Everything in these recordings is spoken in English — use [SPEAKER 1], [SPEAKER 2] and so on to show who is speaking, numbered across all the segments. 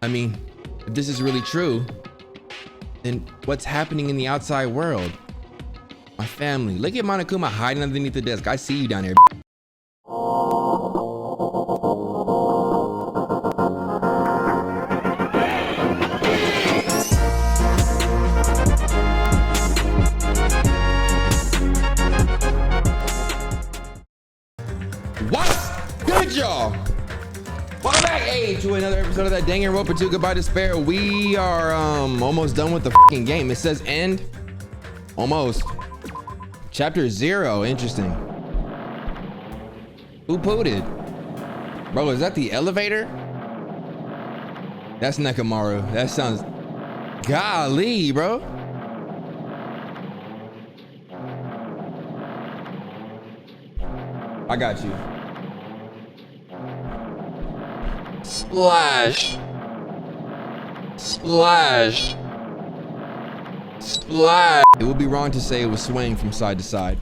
[SPEAKER 1] I mean, if this is really true, then what's happening in the outside world? My family. Look at Monokuma hiding underneath the desk. I see you down there. What's good, y'all? Welcome back, to another episode of that Danganronpa 2 Goodbye Despair. We are almost done with the fucking game. It says end. Almost. Chapter 0. Interesting. Who pooted? Bro, is that the elevator? That's Nekamaru. That sounds... Golly, bro. I got you. Splash. Splash. Splash. It would be wrong to say it was swaying from side to side.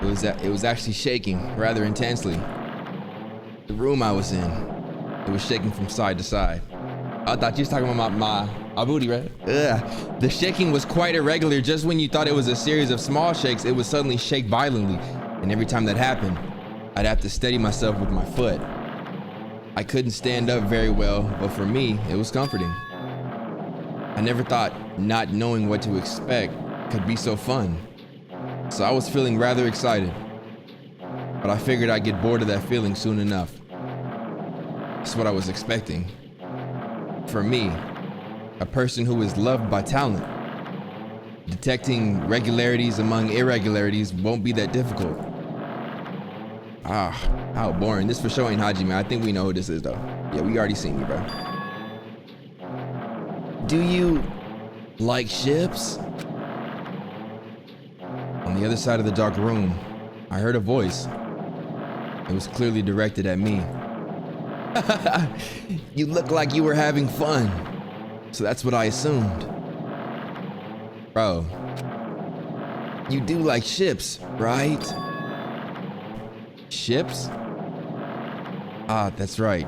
[SPEAKER 1] It was actually shaking rather intensely. The room I was in, it was shaking from side to side. I thought you was talking about my booty, right? Ugh. The shaking was quite irregular. Just when you thought it was a series of small shakes, it would suddenly shake violently. And every time that happened, I'd have to steady myself with my foot. I couldn't stand up very well, but for me, it was comforting. I never thought not knowing what to expect could be so fun. So I was feeling rather excited. But I figured I'd get bored of that feeling soon enough. That's what I was expecting. For me, a person who is loved by talent, detecting regularities among irregularities won't be that difficult. Ah, how boring. This for showing Hajime. I think we know who this is though. Yeah, we already seen you, bro. Do you like ships? On the other side of the dark room, I heard a voice. It was clearly directed at me. You look like you were having fun. So that's what I assumed. Bro, you do like ships, right? Ships? Ah, that's right.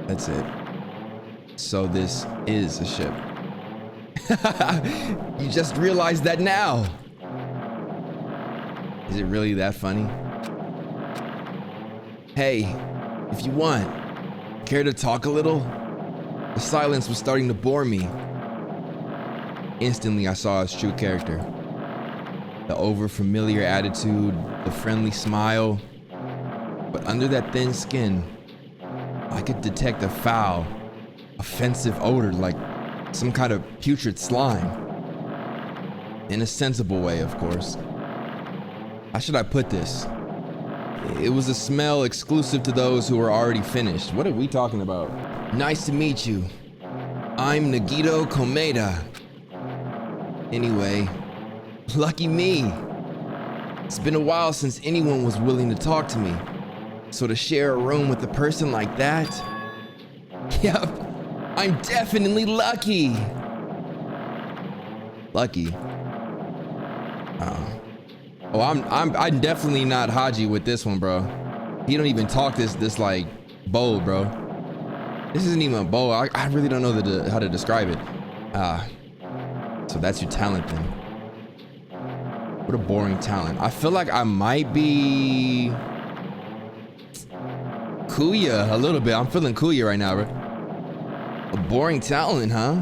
[SPEAKER 1] That's it. So this is a ship. You just realized that now. Is it really that funny? Hey, if you want, care to talk a little? The silence was starting to bore me. Instantly, I saw his true character. The over-familiar attitude, the friendly smile. But under that thin skin, I could detect a foul, offensive odor like some kind of putrid slime. In a sensible way, of course. How should I put this? It was a smell exclusive to those who were already finished. What are we talking about? Nice to meet you. I'm Nagito Komeda. Anyway, lucky me. It's been a while since anyone was willing to talk to me. So to share a room with a person like that, yep, I'm definitely lucky. Lucky. Oh, I'm definitely not Haji with this one, bro. He don't even talk this like bold, bro. This isn't even bold. I really don't know how to describe it. So that's your talent then. What a boring talent. I feel like I might be Kuya a little bit. I'm feeling Kuya right now, bro. A boring talent, huh?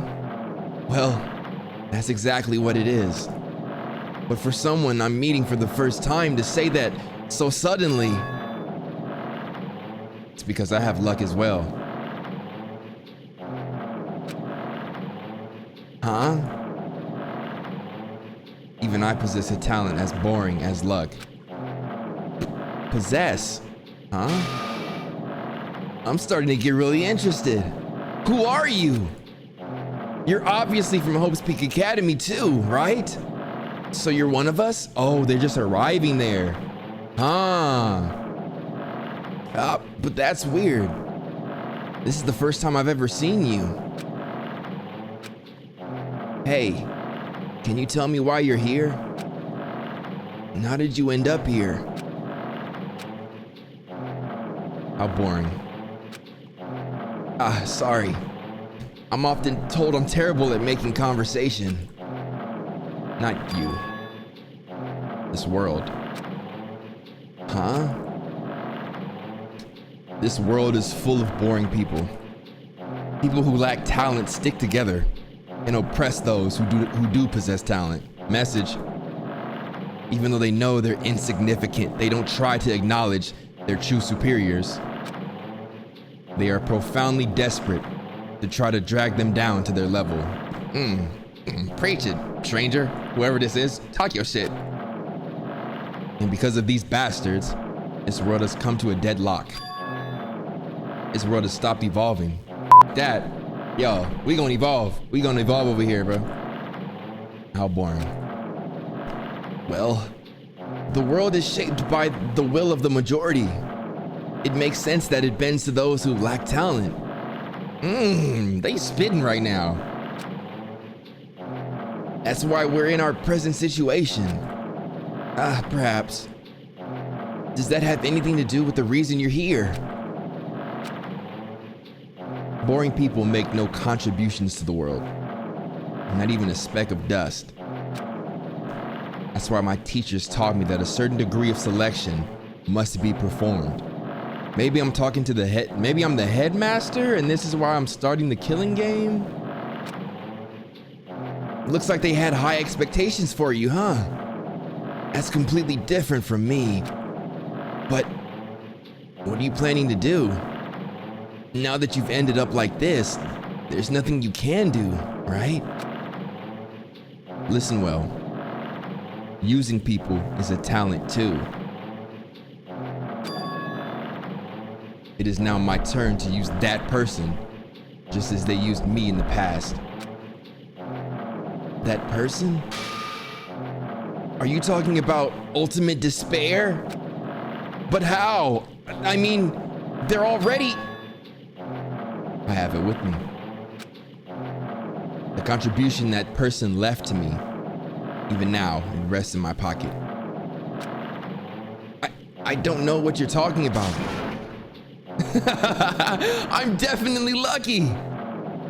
[SPEAKER 1] Well, that's exactly what it is. But for someone I'm meeting for the first time to say that so suddenly, it's because I have luck as well. Huh? Even I possess a talent as boring as luck. Possess? Huh? I'm starting to get really interested. Who are you? You're obviously from Hope's Peak Academy too, right? So you're one of us? Oh, they're just arriving there. Huh. But that's weird. This is the first time I've ever seen you. Hey, can you tell me why you're here? And how did you end up here? How boring. Sorry. I'm often told I'm terrible at making conversation. Not you. This world. Huh? This world is full of boring people. People who lack talent stick together and oppress those who do possess talent. Message. Even though they know they're insignificant, they don't try to acknowledge their true superiors. They are profoundly desperate to try to drag them down to their level. Preach it, stranger. Whoever this is, talk your shit. And because of these bastards, this world has come to a deadlock. This world has stopped evolving. That, yo, we gonna evolve. We gonna evolve over here, bro. How boring. Well, the world is shaped by the will of the majority. It makes sense that it bends to those who lack talent. They spitting right now. That's why we're in our present situation. Perhaps. Does that have anything to do with the reason you're here? Boring people make no contributions to the world. Not even a speck of dust. That's why my teachers taught me that a certain degree of selection must be performed. Maybe I'm talking to maybe I'm the headmaster and this is why I'm starting the killing game? Looks like they had high expectations for you, huh? That's completely different from me. But what are you planning to do? Now that you've ended up like this, there's nothing you can do, right? Listen well. Using people is a talent too. It is now my turn to use that person, just as they used me in the past. That person? Are you talking about ultimate despair? But how? I mean, they're already... I have it with me. The contribution that person left to me, even now, it rests in my pocket. I don't know what you're talking about. I'm definitely lucky.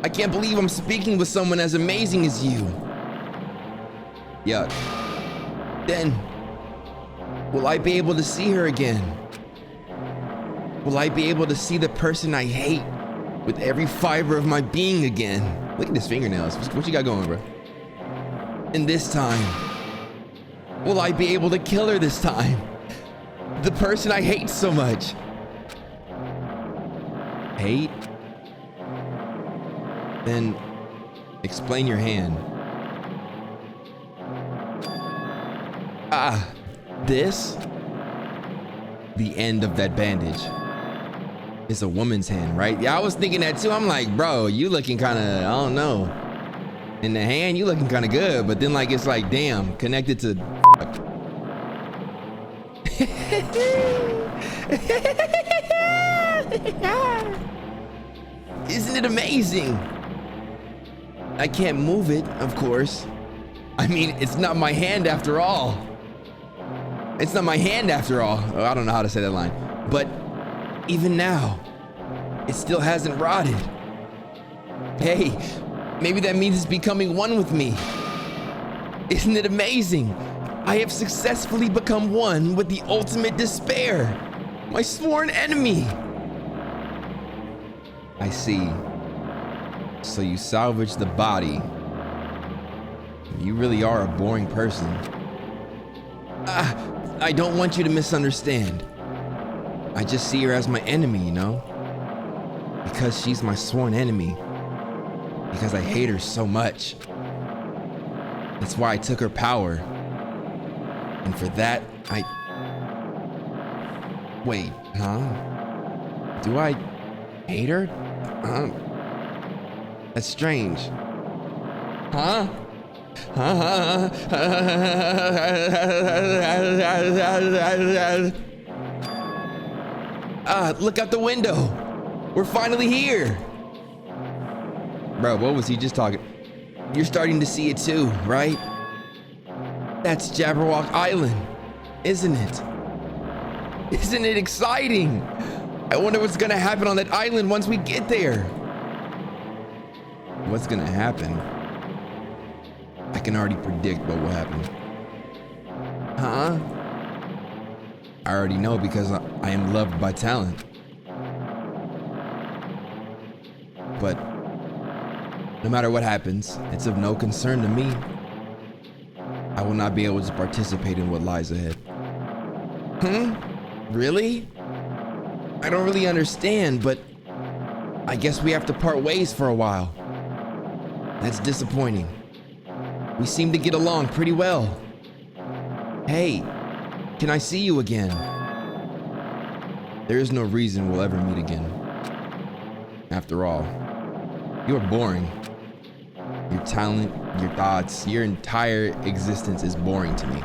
[SPEAKER 1] I can't believe I'm speaking with someone as amazing as you. Yuck. Then, will I be able to see her again? Will I be able to see the person I hate with every fiber of my being again? Look at his fingernails. What you got going, bro? And this time, will I be able to kill her this time? The person I hate so much. Hate? Then explain your hand. This? The end of that bandage. It's a woman's hand, right? Yeah, I was thinking that too. I'm like, bro, you looking kind of, I don't know. In the hand, you looking kind of good, but then like, it's like, damn, connected to Isn't it amazing? I can't move it, of course. I mean, it's not my hand after all. It's not my hand after all. Oh, I don't know how to say that line. But even now, it still hasn't rotted. Hey, maybe that means it's becoming one with me. Isn't it amazing? I have successfully become one with the ultimate despair, my sworn enemy. I see. So you salvaged the body. You really are a boring person. I don't want you to misunderstand. I just see her as my enemy, you know? Because she's my sworn enemy. Because I hate her so much. That's why I took her power. And for that, Wait, huh? Do I hate her? That's strange. Huh? Look out the window. We're finally here. Bro, what was he just talking? You're starting to see it too, right? That's Jabberwock Island, isn't it? Isn't it exciting? I wonder what's gonna happen on that island once we get there. what's gonna happen. I can already predict what will happen. Huh? I already know because I am loved by talent. But no matter what happens, it's of no concern to me. I will not be able to participate in what lies ahead. Really? I don't really understand, but I guess we have to part ways for a while. That's disappointing. We seem to get along pretty well. Hey, can I see you again? There is no reason we'll ever meet again. After all, you're boring. Your talent, your thoughts, your entire existence is boring to me.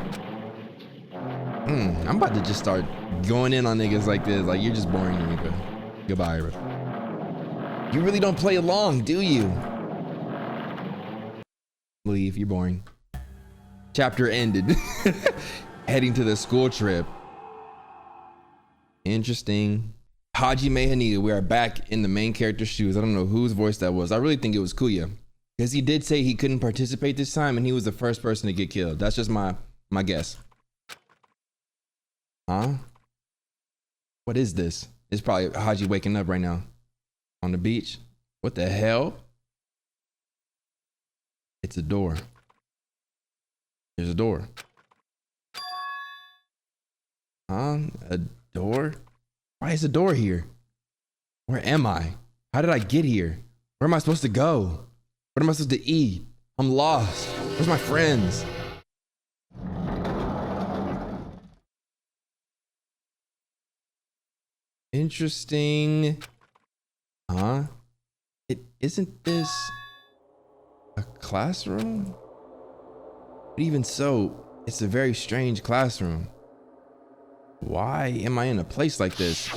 [SPEAKER 1] I'm about to just start going in on niggas like this. Like, you're just boring to me, bro. Goodbye, bro. You really don't play along, do you? Leave, you're boring. Chapter ended. Heading to the school trip. Interesting. Hajime Haneda, we are back in the main character's shoes. I don't know whose voice that was. I really think it was Kuya. Because he did say he couldn't participate this time and he was the first person to get killed. That's just my guess. Huh? What is this? It's probably Haji waking up right now. On the beach. What the hell? It's a door. There's a door. Huh? A door? Why is a door here? Where am I? How did I get here? Where am I supposed to go? What am I supposed to eat? I'm lost. Where's my friends? Interesting. Huh? Isn't this a classroom? But even so, it's a very strange classroom. Why am I in a place like this?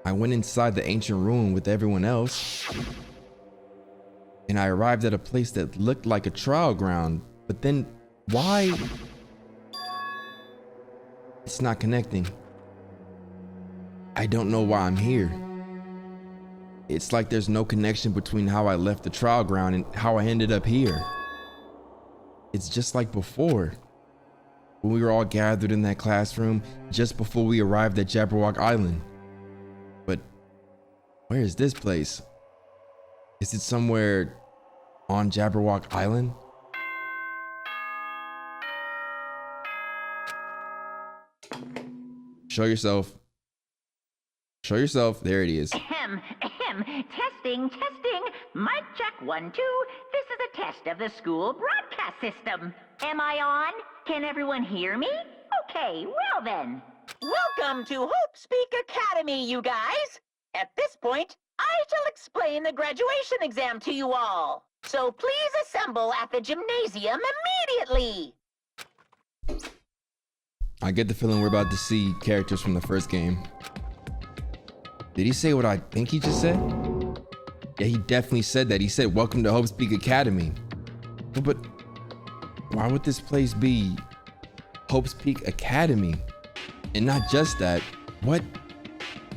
[SPEAKER 1] I went inside the ancient ruin with everyone else, and I arrived at a place that looked like a trial ground, but then why? It's not connecting. I don't know why I'm here. It's like there's no connection between how I left the trial ground and how I ended up here. It's just like before, when we were all gathered in that classroom just before we arrived at Jabberwock Island. But where is this place? Is it somewhere on Jabberwock Island? Show yourself. Show yourself. There it is.
[SPEAKER 2] Ahem, ahem. Testing, testing. Mic check 1, 2. This is a test of the school broadcast system. Am I on? Can everyone hear me? Okay, well then. Welcome to Hope Speak Academy, you guys. At this point, I shall explain the graduation exam to you all. So please assemble at the gymnasium immediately.
[SPEAKER 1] I get the feeling we're about to see characters from the first game. Did he say what I think he just said? Yeah, he definitely said that. He said, welcome to Hope Speak Academy. But why would this place be Hope Speak Academy? And not just that, what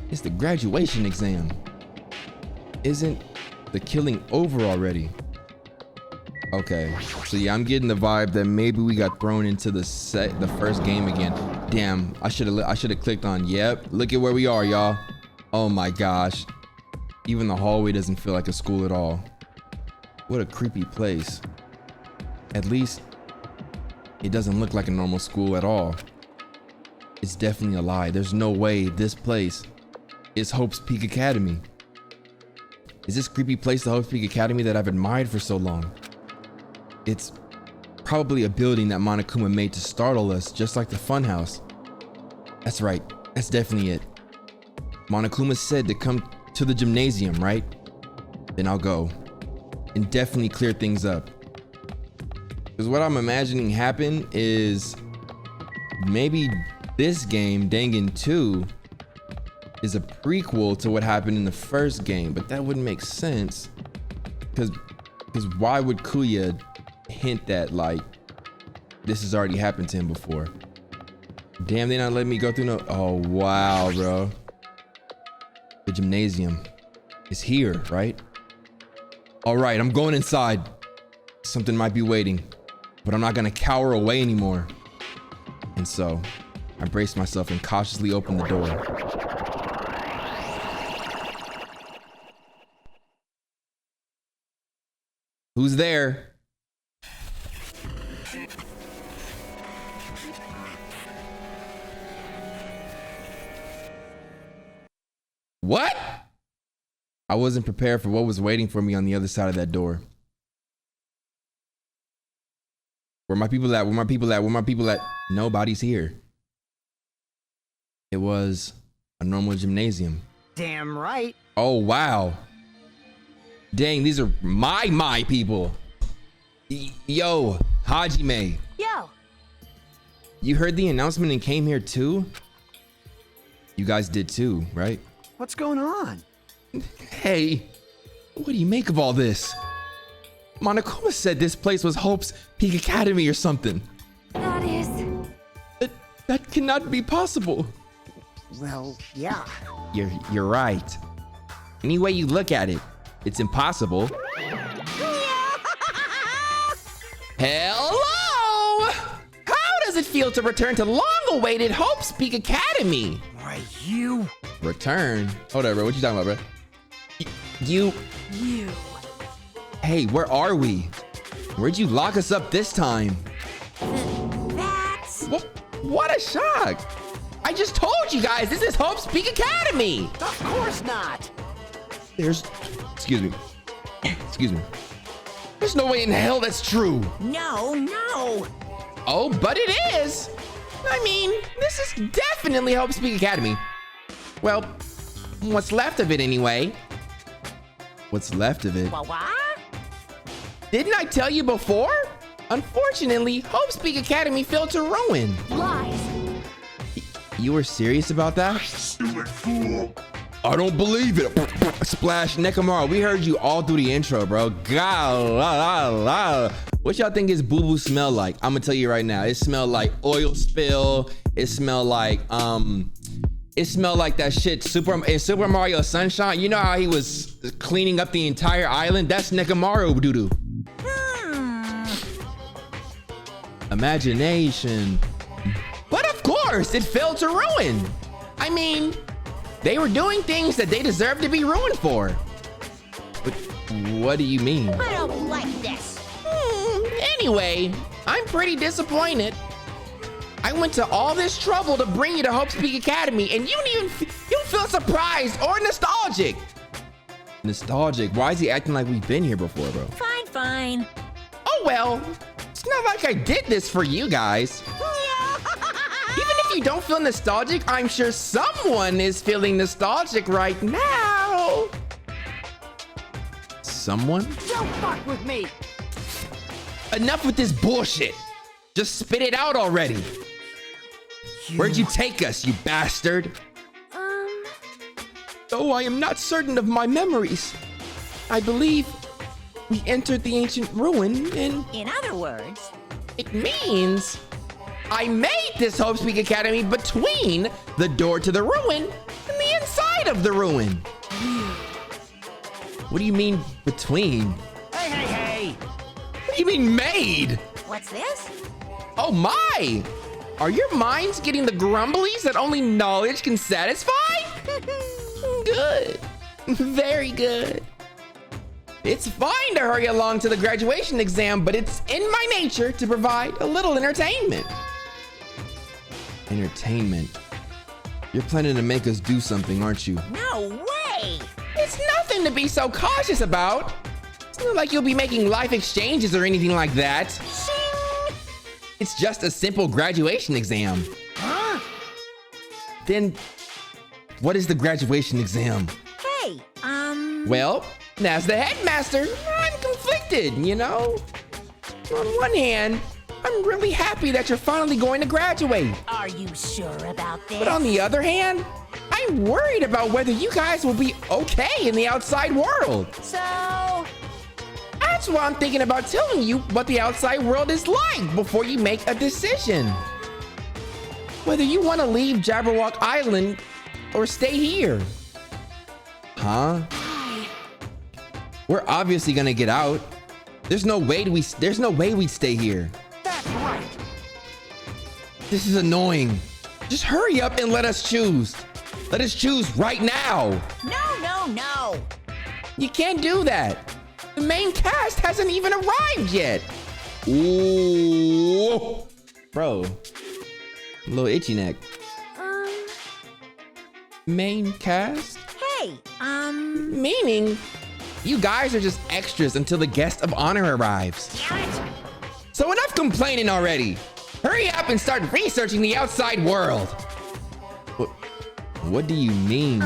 [SPEAKER 1] is the graduation exam? Isn't the killing over already? Okay, so yeah, I'm getting the vibe that maybe we got thrown into the first game again. Damn, I should have clicked on, yep, look at where we are, y'all. Oh my gosh. Even the hallway doesn't feel like a school at all. What a creepy place. At least, it doesn't look like a normal school at all. It's definitely a lie. There's no way this place is Hope's Peak Academy. Is this creepy place the Hope's Peak Academy that I've admired for so long? It's probably a building that Monokuma made to startle us, just like the funhouse. That's right. That's definitely it. Monokuma said to come to the gymnasium, right? Then I'll go and definitely clear things up. Because what I'm imagining happen is maybe this game, Dangan 2, is a prequel to what happened in the first game, but that wouldn't make sense. Because why would Kuya hint that like this has already happened to him before? Damn, they not letting me go through no. Oh wow, bro. The gymnasium. is here, right? All right, I'm going inside. Something might be waiting, but I'm not gonna cower away anymore. And so, I brace myself and cautiously open the door. Who's there? What? I wasn't prepared for what was waiting for me on the other side of that door. Where my people at? Where my people at? Where my people at? Nobody's here. It was a normal gymnasium.
[SPEAKER 3] Damn right.
[SPEAKER 1] Oh, wow. Dang, these are my people. Yo, Hajime.
[SPEAKER 4] Yo.
[SPEAKER 1] You heard the announcement and came here too? You guys did too, right?
[SPEAKER 3] What's going on?
[SPEAKER 1] Hey, what do you make of all this? Monokuma said this place was Hope's Peak Academy or something.
[SPEAKER 4] That is...
[SPEAKER 1] That cannot be possible.
[SPEAKER 3] Well, yeah.
[SPEAKER 1] You're right. Any way you look at it, it's impossible. Hello! How does it feel to return to long-awaited Hope's Peak Academy?
[SPEAKER 3] Why, you...
[SPEAKER 1] Return? Hold up, bro. What you talking about, bro? You... Hey, where are we? Where'd you lock us up this time?
[SPEAKER 4] That's...
[SPEAKER 1] What a shock! I just told you guys, this is Hope's Peak Academy!
[SPEAKER 3] Of course not.
[SPEAKER 1] Excuse me. Excuse me. There's no way in hell that's true.
[SPEAKER 4] No.
[SPEAKER 1] Oh, but it is! I mean, this is definitely Hope's Peak Academy. Well, what's left of it anyway. What's left of it?
[SPEAKER 4] What?
[SPEAKER 1] Didn't I tell you before? Unfortunately, Hope's Peak Academy fell to ruin.
[SPEAKER 4] Lies.
[SPEAKER 1] You were serious about that? I don't believe it. Splash Nekomaro, we heard you all through the intro, bro. What y'all think his boo-boo smell like? I'm gonna tell you right now. It smelled like oil spill. It smelled like that shit in Super Mario Sunshine. You know how he was cleaning up the entire island? That's Nekomaro doo-doo. Imagination. But of course, it fell to ruin. I mean, they were doing things that they deserve to be ruined for. But what do you mean?
[SPEAKER 4] I don't like this.
[SPEAKER 1] Anyway, I'm pretty disappointed. I went to all this trouble to bring you to Hope's Peak Academy, and you don't feel surprised or nostalgic. Nostalgic? Why is he acting like we've been here before, bro?
[SPEAKER 4] Fine.
[SPEAKER 1] Oh well, it's not like I did this for you guys. Even if you don't feel nostalgic, I'm sure someone is feeling nostalgic right now. Someone?
[SPEAKER 3] Don't fuck with me.
[SPEAKER 1] Enough with this bullshit. Just spit it out already. Where'd you take us, you bastard? Though I am not certain of my memories, I believe we entered the ancient ruin and...
[SPEAKER 4] In other words...
[SPEAKER 1] It means I made this Hope's Peak Academy between the door to the ruin and the inside of the ruin. What do you mean between?
[SPEAKER 3] Hey.
[SPEAKER 1] What do you mean made?
[SPEAKER 4] What's this?
[SPEAKER 1] Oh my! Are your minds getting the grumblies that only knowledge can satisfy? Good. Very good. It's fine to hurry along to the graduation exam, but it's in my nature to provide a little entertainment. Entertainment? You're planning to make us do something, aren't you?
[SPEAKER 4] No way!
[SPEAKER 1] It's nothing to be so cautious about. It's not like you'll be making life exchanges or anything like that.
[SPEAKER 4] Shing!
[SPEAKER 1] It's just a simple graduation exam.
[SPEAKER 3] Huh?
[SPEAKER 1] Then, what is the graduation exam?
[SPEAKER 4] Hey,
[SPEAKER 1] Well, as the headmaster, I'm conflicted, you know? On one hand, I'm really happy that you're finally going to graduate.
[SPEAKER 4] Are you sure about this?
[SPEAKER 1] But on the other hand, I'm worried about whether you guys will be okay in the outside world.
[SPEAKER 4] So...
[SPEAKER 1] That's why I'm thinking about telling you what the outside world is like before you make a decision. Whether you want to leave Jabberwock Island or stay here. Huh? We're obviously gonna get out. There's no way we'd stay here.
[SPEAKER 3] That's right.
[SPEAKER 1] This is annoying. Just hurry up and let us choose. Let us choose right now.
[SPEAKER 4] No.
[SPEAKER 1] You can't do that. The main cast hasn't even arrived yet. Ooh. Bro. A little itchy neck. Main cast?
[SPEAKER 4] Hey,
[SPEAKER 1] Meaning, you guys are just extras until the guest of honor arrives.
[SPEAKER 4] damn it.
[SPEAKER 1] So enough complaining already. Hurry up and start researching the outside world. What do you mean?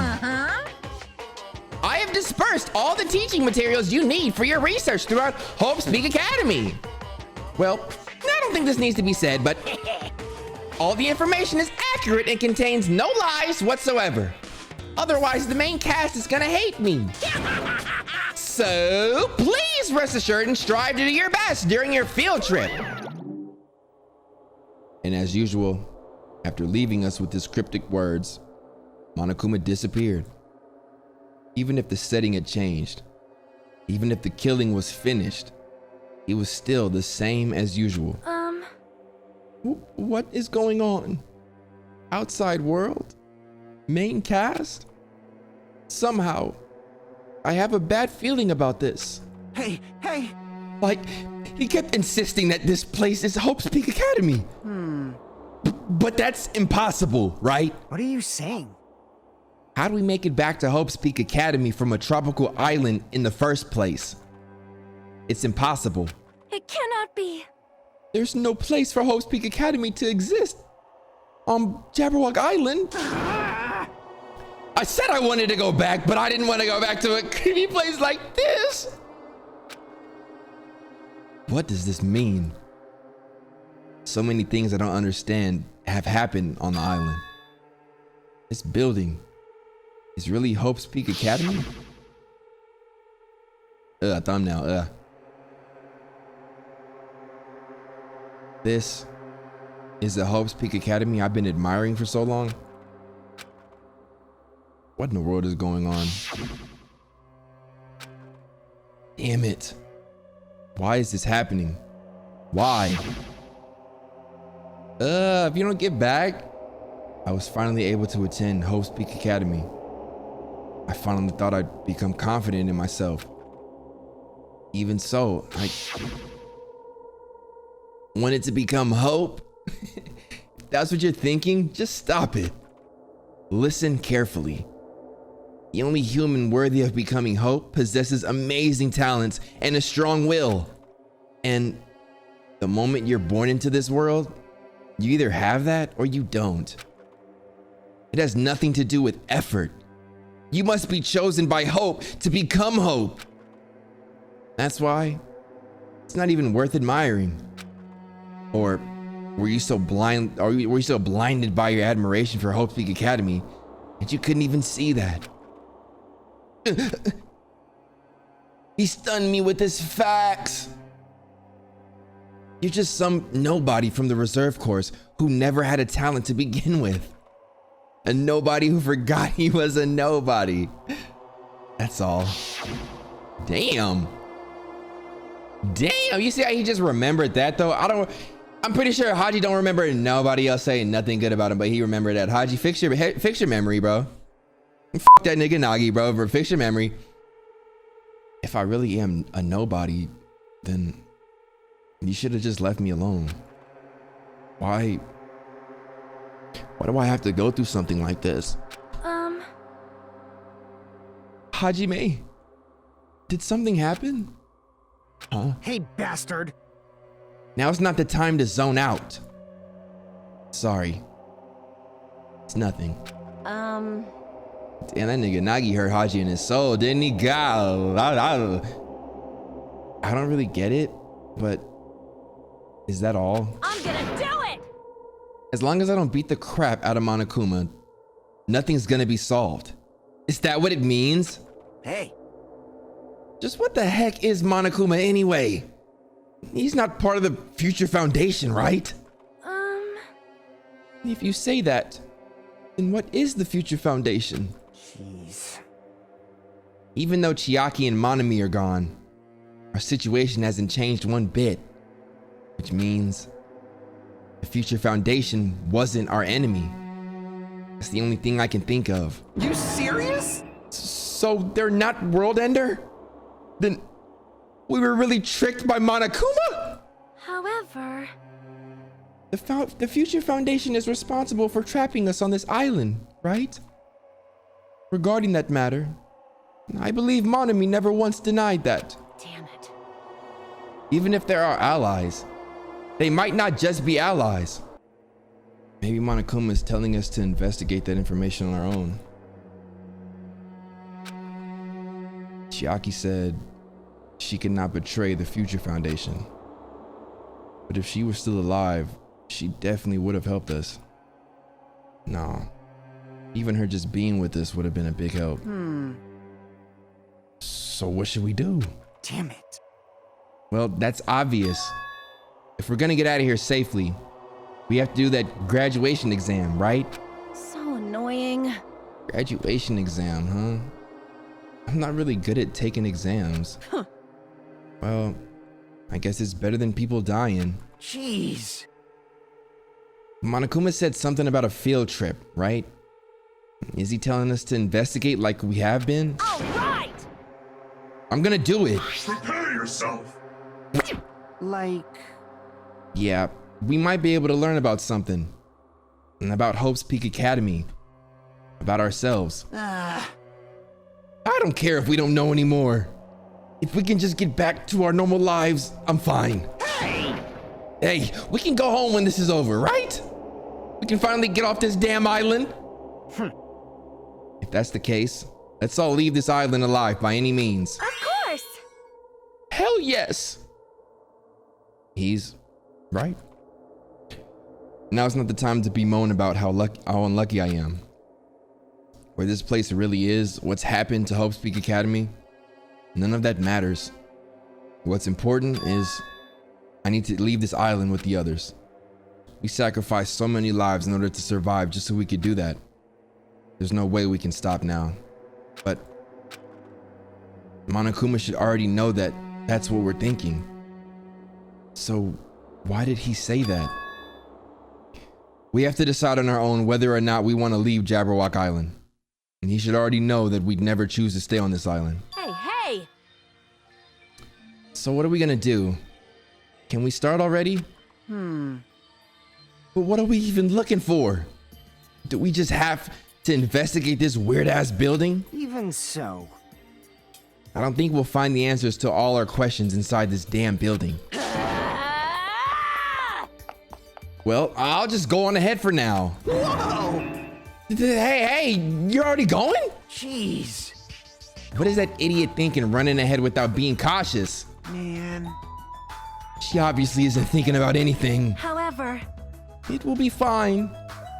[SPEAKER 1] I have dispersed all the teaching materials you need for your research throughout Hope's Peak Academy. Well, I don't think this needs to be said, but all the information is accurate and contains no lies whatsoever. Otherwise, the main cast is gonna hate me. So, please rest assured and strive to do your best during your field trip. And as usual, after leaving us with his cryptic words, Monokuma disappeared. Even if the setting had changed, even if the killing was finished, he was still the same as usual. What is going on? Outside world? Main cast? Somehow, I have a bad feeling about this.
[SPEAKER 3] Hey.
[SPEAKER 1] Like, he kept insisting that this place is Hope's Peak Academy. But that's impossible, right?
[SPEAKER 3] What are you saying?
[SPEAKER 1] How do we make it back to Hope's Peak Academy from a tropical island in the first place? It's impossible.
[SPEAKER 4] It cannot be.
[SPEAKER 1] There's no place for Hope's Peak Academy to exist on Jabberwock Island. I said I wanted to go back, but I didn't want to go back to a creepy place like this. What does this mean? So many things I don't understand have happened on the island. This building is really Hope's Peak Academy? Thumbnail, This is the Hope's Peak Academy I've been admiring for so long. What in the world is going on? Damn it. Why is this happening? Why? If you don't get back, I was finally able to attend Hope's Peak Academy. I finally thought I'd become confident in myself. Even so, I wanted to become Hope. If that's what you're thinking, just stop it. Listen carefully. The only human worthy of becoming Hope possesses amazing talents and a strong will. And the moment you're born into this world, you either have that or you don't. It has nothing to do with effort. You must be chosen by Hope to become Hope. That's why it's not even worth admiring. Or were you so blinded by your admiration for Hope's Peak Academy that you couldn't even see that? He stunned me with his facts. You're just some nobody from the reserve course who never had a talent to begin with. A nobody who forgot he was a nobody. That's all. Damn. You see how he just remembered that though? I'm pretty sure Haji don't remember nobody else saying nothing good about him, but he remembered that. Haji, fix your memory, bro. Fuck that nigga Nagi, bro. Fix your memory. If I really am a nobody, then you should have just left me alone. Why do I have to go through something like this? Hajime, did something happen? Huh?
[SPEAKER 3] Hey, bastard.
[SPEAKER 1] Now's not the time to zone out. Sorry. It's nothing. Damn, that nigga Nagi hurt Haji in his soul, didn't he? God, I don't really get it, but is that all?
[SPEAKER 4] I'm gonna do it!
[SPEAKER 1] As long as I don't beat the crap out of Monokuma, nothing's gonna be solved. Is that what it means?
[SPEAKER 3] Hey.
[SPEAKER 1] Just what the heck is Monokuma anyway? He's not part of the Future Foundation, right? If you say that, then what is the Future Foundation?
[SPEAKER 3] Jeez.
[SPEAKER 1] Even though Chiaki and Monami are gone, our situation hasn't changed one bit. Which means the Future Foundation wasn't our enemy. That's the only thing I can think of.
[SPEAKER 3] You serious?
[SPEAKER 1] So they're not World Ender? Then we were really tricked by Monokuma?
[SPEAKER 4] However,
[SPEAKER 1] The Future Foundation is responsible for trapping us on this island, right? Regarding that matter, I believe Monami never once denied that.
[SPEAKER 4] damn it.
[SPEAKER 1] Even if they're our allies, they might not just be allies. Maybe Monokuma is telling us to investigate that information on our own. Chiaki said she could not betray the Future Foundation. But if she were still alive, she definitely would have helped us. No. Even her just being with us would have been a big help. So what should we do?
[SPEAKER 3] Damn it.
[SPEAKER 1] Well, that's obvious. If we're gonna get out of here safely, we have to do that graduation exam, right?
[SPEAKER 4] So annoying.
[SPEAKER 1] Graduation exam, huh? I'm not really good at taking exams. Well, I guess it's better than people dying.
[SPEAKER 3] Jeez.
[SPEAKER 1] Monokuma said something about a field trip, right? Is he telling us to investigate like we have been?
[SPEAKER 4] All right.
[SPEAKER 1] I'm gonna do it.
[SPEAKER 5] Prepare yourself.
[SPEAKER 3] Like,
[SPEAKER 1] Yeah, we might be able to learn about something. And about Hope's Peak Academy. About ourselves. I don't care if we don't know anymore. If we can just get back to our normal lives, I'm fine. Hey, we can go home when this is over, right? We can finally get off this damn island. If that's the case, let's all leave this island alive by any means.
[SPEAKER 4] Of course.
[SPEAKER 1] Hell yes. He's right. Now's not the time to bemoan about how unlucky I am. Where this place really is, what's happened to Hope's Peak Academy, none of that matters. What's important is I need to leave this island with the others. We sacrificed so many lives in order to survive just so we could do that. There's no way we can stop now. But Monokuma should already know that that's what we're thinking. So why did he say that? We have to decide on our own whether or not we want to leave Jabberwock Island. And he should already know that we'd never choose to stay on this island.
[SPEAKER 4] Hey.
[SPEAKER 1] So what are we gonna do? Can we start already? But what are we even looking for? Do we just have to investigate this weird ass building?
[SPEAKER 3] even so.
[SPEAKER 1] I don't think we'll find the answers to all our questions inside this damn building. Well, I'll just go on ahead for now.
[SPEAKER 3] Whoa!
[SPEAKER 1] Hey, you're already going?
[SPEAKER 3] Jeez.
[SPEAKER 1] What is that idiot thinking running ahead without being cautious?
[SPEAKER 3] Man.
[SPEAKER 1] She obviously isn't thinking about anything.
[SPEAKER 4] However,
[SPEAKER 1] It will be fine.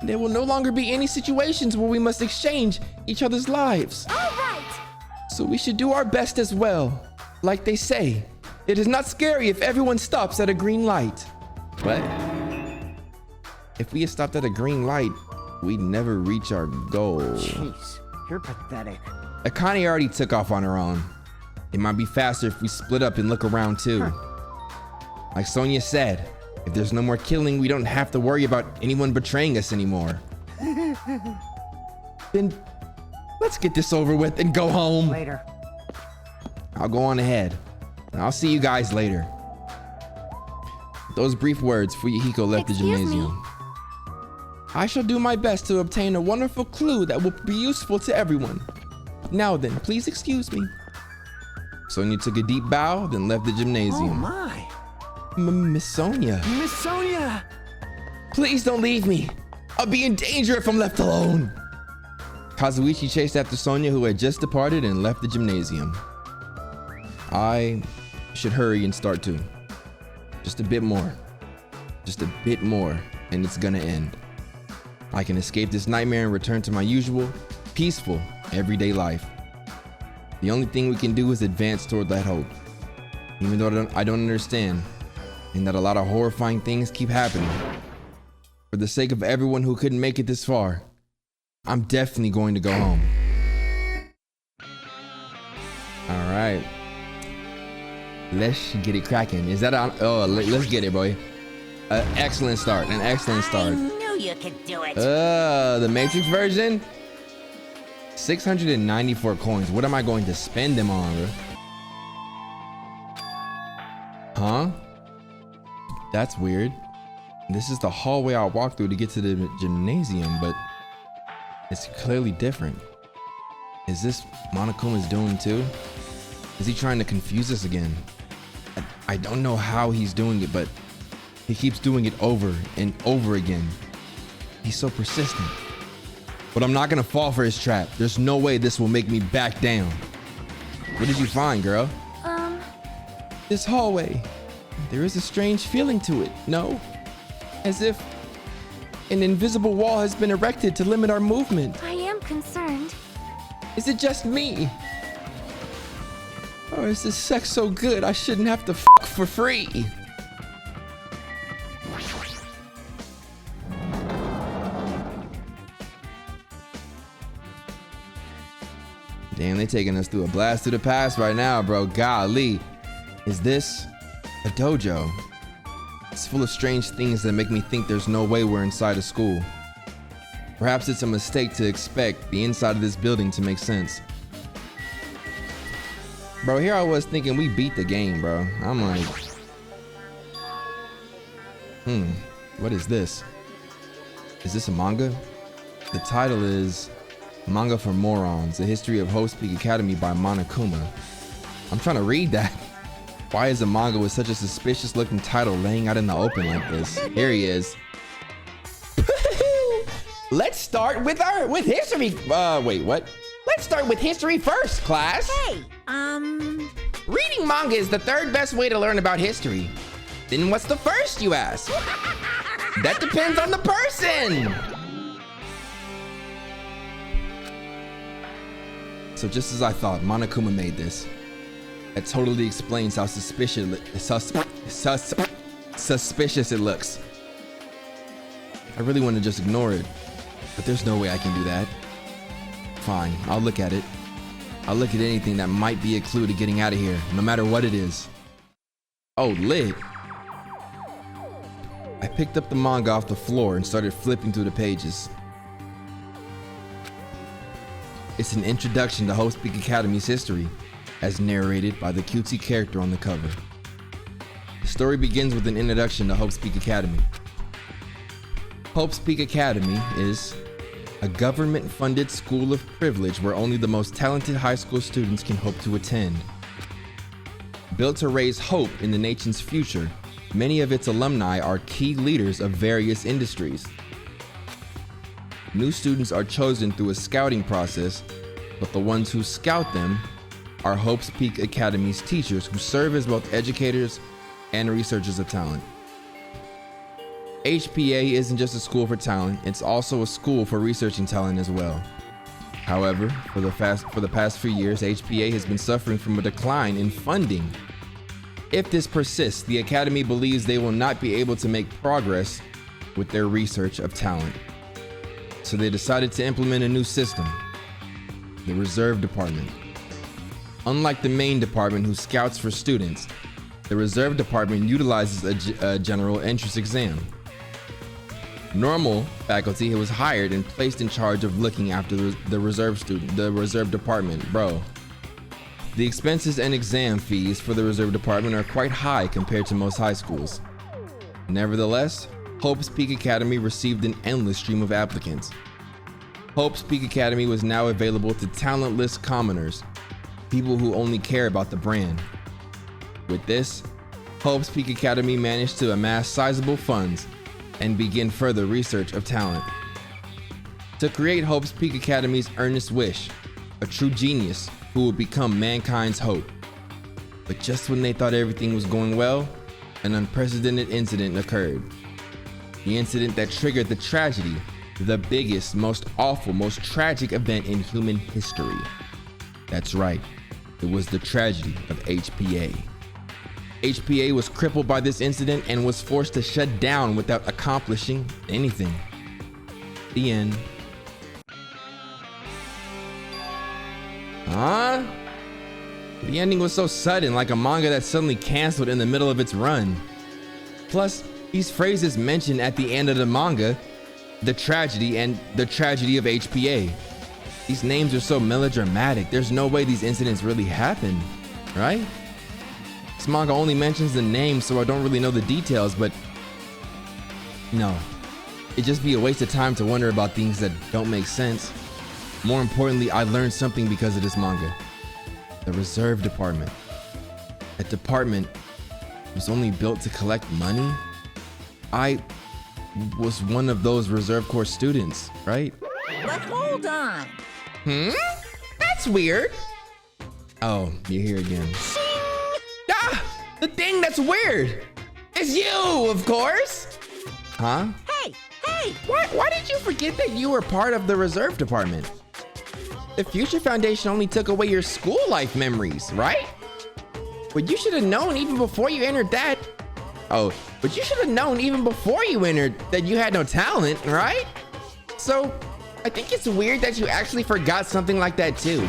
[SPEAKER 1] There will no longer be any situations where we must exchange each other's lives.
[SPEAKER 4] all right.
[SPEAKER 1] So we should do our best as well. Like they say, it is not scary if everyone stops at a green light. But if we had stopped at a green light, we'd never reach our goal.
[SPEAKER 3] Jeez. You're pathetic.
[SPEAKER 1] Akane already took off on her own. It might be faster if we split up and look around too. Like Sonia said, if there's no more killing, we don't have to worry about anyone betraying us anymore. Then let's get this over with and go home.
[SPEAKER 3] Later.
[SPEAKER 1] I'll go on ahead. And I'll see you guys later. With those brief words, Fuyuhiko left the
[SPEAKER 4] Excuse
[SPEAKER 1] gymnasium.
[SPEAKER 4] me.
[SPEAKER 1] I shall do my best to obtain a wonderful clue that will be useful to everyone. Now then, please excuse me. Sonia took a deep bow, then left the
[SPEAKER 3] Oh
[SPEAKER 1] gymnasium.
[SPEAKER 3] my.
[SPEAKER 1] Miss Sonia,
[SPEAKER 3] Miss Sonia!
[SPEAKER 1] please don't leave me. I'll be in danger if I'm left alone. Kazuichi chased after Sonia, who had just departed and left the gymnasium. I should hurry and start too. Just a bit more. Just a bit more, and it's gonna end. I can escape this nightmare and return to my usual, peaceful, everyday life. The only thing we can do is advance toward that hope. Even though I don't understand, and that a lot of horrifying things keep happening. For the sake of everyone who couldn't make it this far, I'm definitely going to go home. All right. Let's get it cracking. Is that on? Oh, let's get it, boy. Excellent start. An excellent start.
[SPEAKER 2] I knew you could do it.
[SPEAKER 1] The Matrix version. 694 coins. What am I going to spend them on, bro? Huh? That's weird. This is the hallway I walked through to get to the gymnasium, but it's clearly different. Is this Monokuma's doing too? Is he trying to confuse us again? I don't know how he's doing it, but he keeps doing it over and over again. He's so persistent. But I'm not gonna fall for his trap. There's no way this will make me back down. What did you find, girl? This hallway. There is a strange feeling to it, no? As if an invisible wall has been erected to limit our movement.
[SPEAKER 4] I am concerned.
[SPEAKER 1] Is it just me? Or is this sex so good I shouldn't have to fuck for free? Damn, they taking us through a blast through the past right now, bro. Golly. Is this a dojo? It's full of strange things that make me think there's no way we're inside a school. Perhaps it's a mistake to expect the inside of this building to make sense. Bro, here I was thinking we beat the game, bro. I'm like, what is this? Is this a manga? The title is Manga for Morons, The History of Hope's Peak Academy by Monokuma. I'm trying to read that. Why is a manga with such a suspicious looking title laying out in the open like this? Here he is. Let's start with history. Wait, what? Let's start with history first, class.
[SPEAKER 2] Hey,
[SPEAKER 1] Reading manga is the third best way to learn about history. Then what's the first, you ask? That depends on the person. So just as I thought, Monokuma made this. That totally explains how suspicious it looks. I really want to just ignore it, but there's no way I can do that. Fine, I'll look at it. I'll look at anything that might be a clue to getting out of here, no matter what it is. Oh, lit. I picked up the manga off the floor and started flipping through the pages. It's an introduction to Hope's Peak Academy's history, as narrated by the cutesy character on the cover. The story begins with an introduction to Hope's Peak Academy. Hope's Peak Academy is a government-funded school of privilege where only the most talented high school students can hope to attend. Built to raise hope in the nation's future, many of its alumni are key leaders of various industries. New students are chosen through a scouting process, but the ones who scout them are Hope's Peak Academy's teachers who serve as both educators and researchers of talent. HPA isn't just a school for talent, it's also a school for researching talent as well. However, for the past few years, HPA has been suffering from a decline in funding. If this persists, the Academy believes they will not be able to make progress with their research of talent. So they decided to implement a new system, the Reserve Department. Unlike the main department who scouts for students, the Reserve Department utilizes a general entrance exam. Normal faculty was hired and placed in charge of looking after the Reserve Department. Bro, the expenses and exam fees for the Reserve Department are quite high compared to most high schools. Nevertheless, Hope's Peak Academy received an endless stream of applicants. Hope's Peak Academy was now available to talentless commoners, people who only care about the brand. With this, Hope's Peak Academy managed to amass sizable funds and begin further research of talent. To create Hope's Peak Academy's earnest wish, a true genius who would become mankind's hope. But just when they thought everything was going well, an unprecedented incident occurred. The incident that triggered the tragedy, the biggest, most awful, most tragic event in human history. That's right, it was the tragedy of HPA. HPA was crippled by this incident and was forced to shut down without accomplishing anything. The end. The ending was so sudden, like a manga that suddenly canceled in the middle of its run. Plus, these phrases mentioned at the end of the manga, the tragedy and the tragedy of HPA. These names are so melodramatic. There's no way these incidents really happened, right? This manga only mentions the names, so I don't really know the details, but no. It'd just be a waste of time to wonder about things that don't make sense. More importantly, I learned something because of this manga. The reserve department. That department was only built to collect money. I was one of those reserve corps students, right?
[SPEAKER 2] But hold on.
[SPEAKER 1] That's weird. Oh, you're here again. Ah, the thing that's weird. It's you, of course. Huh?
[SPEAKER 2] Hey!
[SPEAKER 1] Why did you forget that you were part of the reserve department? The Future Foundation only took away your school life memories, right? But you should have known even before you entered that. Oh, but you should have known even before you entered that you had no talent, right? So, I think it's weird that you actually forgot something like that too.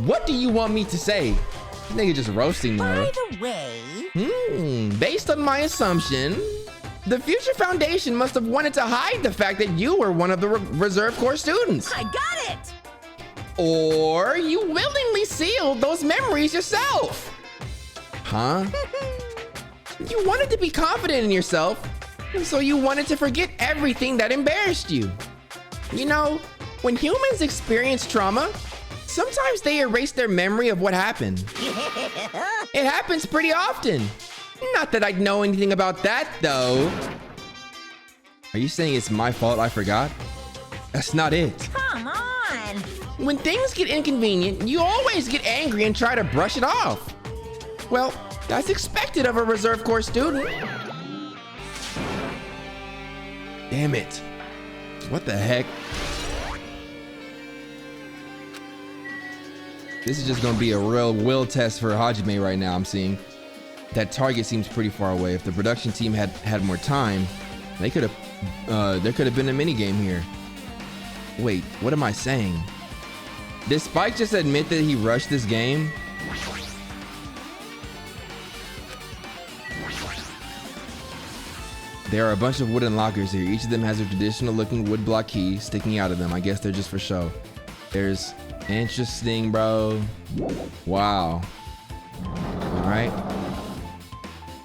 [SPEAKER 1] What do you want me to say? This nigga just roasting me.
[SPEAKER 2] By the way...
[SPEAKER 1] Based on my assumption, the Future Foundation must have wanted to hide the fact that you were one of the reserve corps students.
[SPEAKER 2] I got it!
[SPEAKER 1] Or you willingly sealed those memories yourself. Huh? You wanted to be confident in yourself, so you wanted to forget everything that embarrassed you. You know, when humans experience trauma, sometimes they erase their memory of what happened. It happens pretty often. Not that I'd know anything about that, though. Are you saying it's my fault I forgot? That's not it.
[SPEAKER 2] Come on!
[SPEAKER 1] When things get inconvenient, you always get angry and try to brush it off. Well, that's expected of a reserve corps student. Damn it. What the heck? This is just gonna be a real will test for Hajime right now, I'm seeing. That target seems pretty far away. If the production team had more time, they could have, there could have been a mini game here. Wait, what am I saying? Did Spike just admit that he rushed this game? There are a bunch of wooden lockers here. Each of them has a traditional looking wood block key sticking out of them. I guess they're just for show. There's interesting, bro. Wow. All right.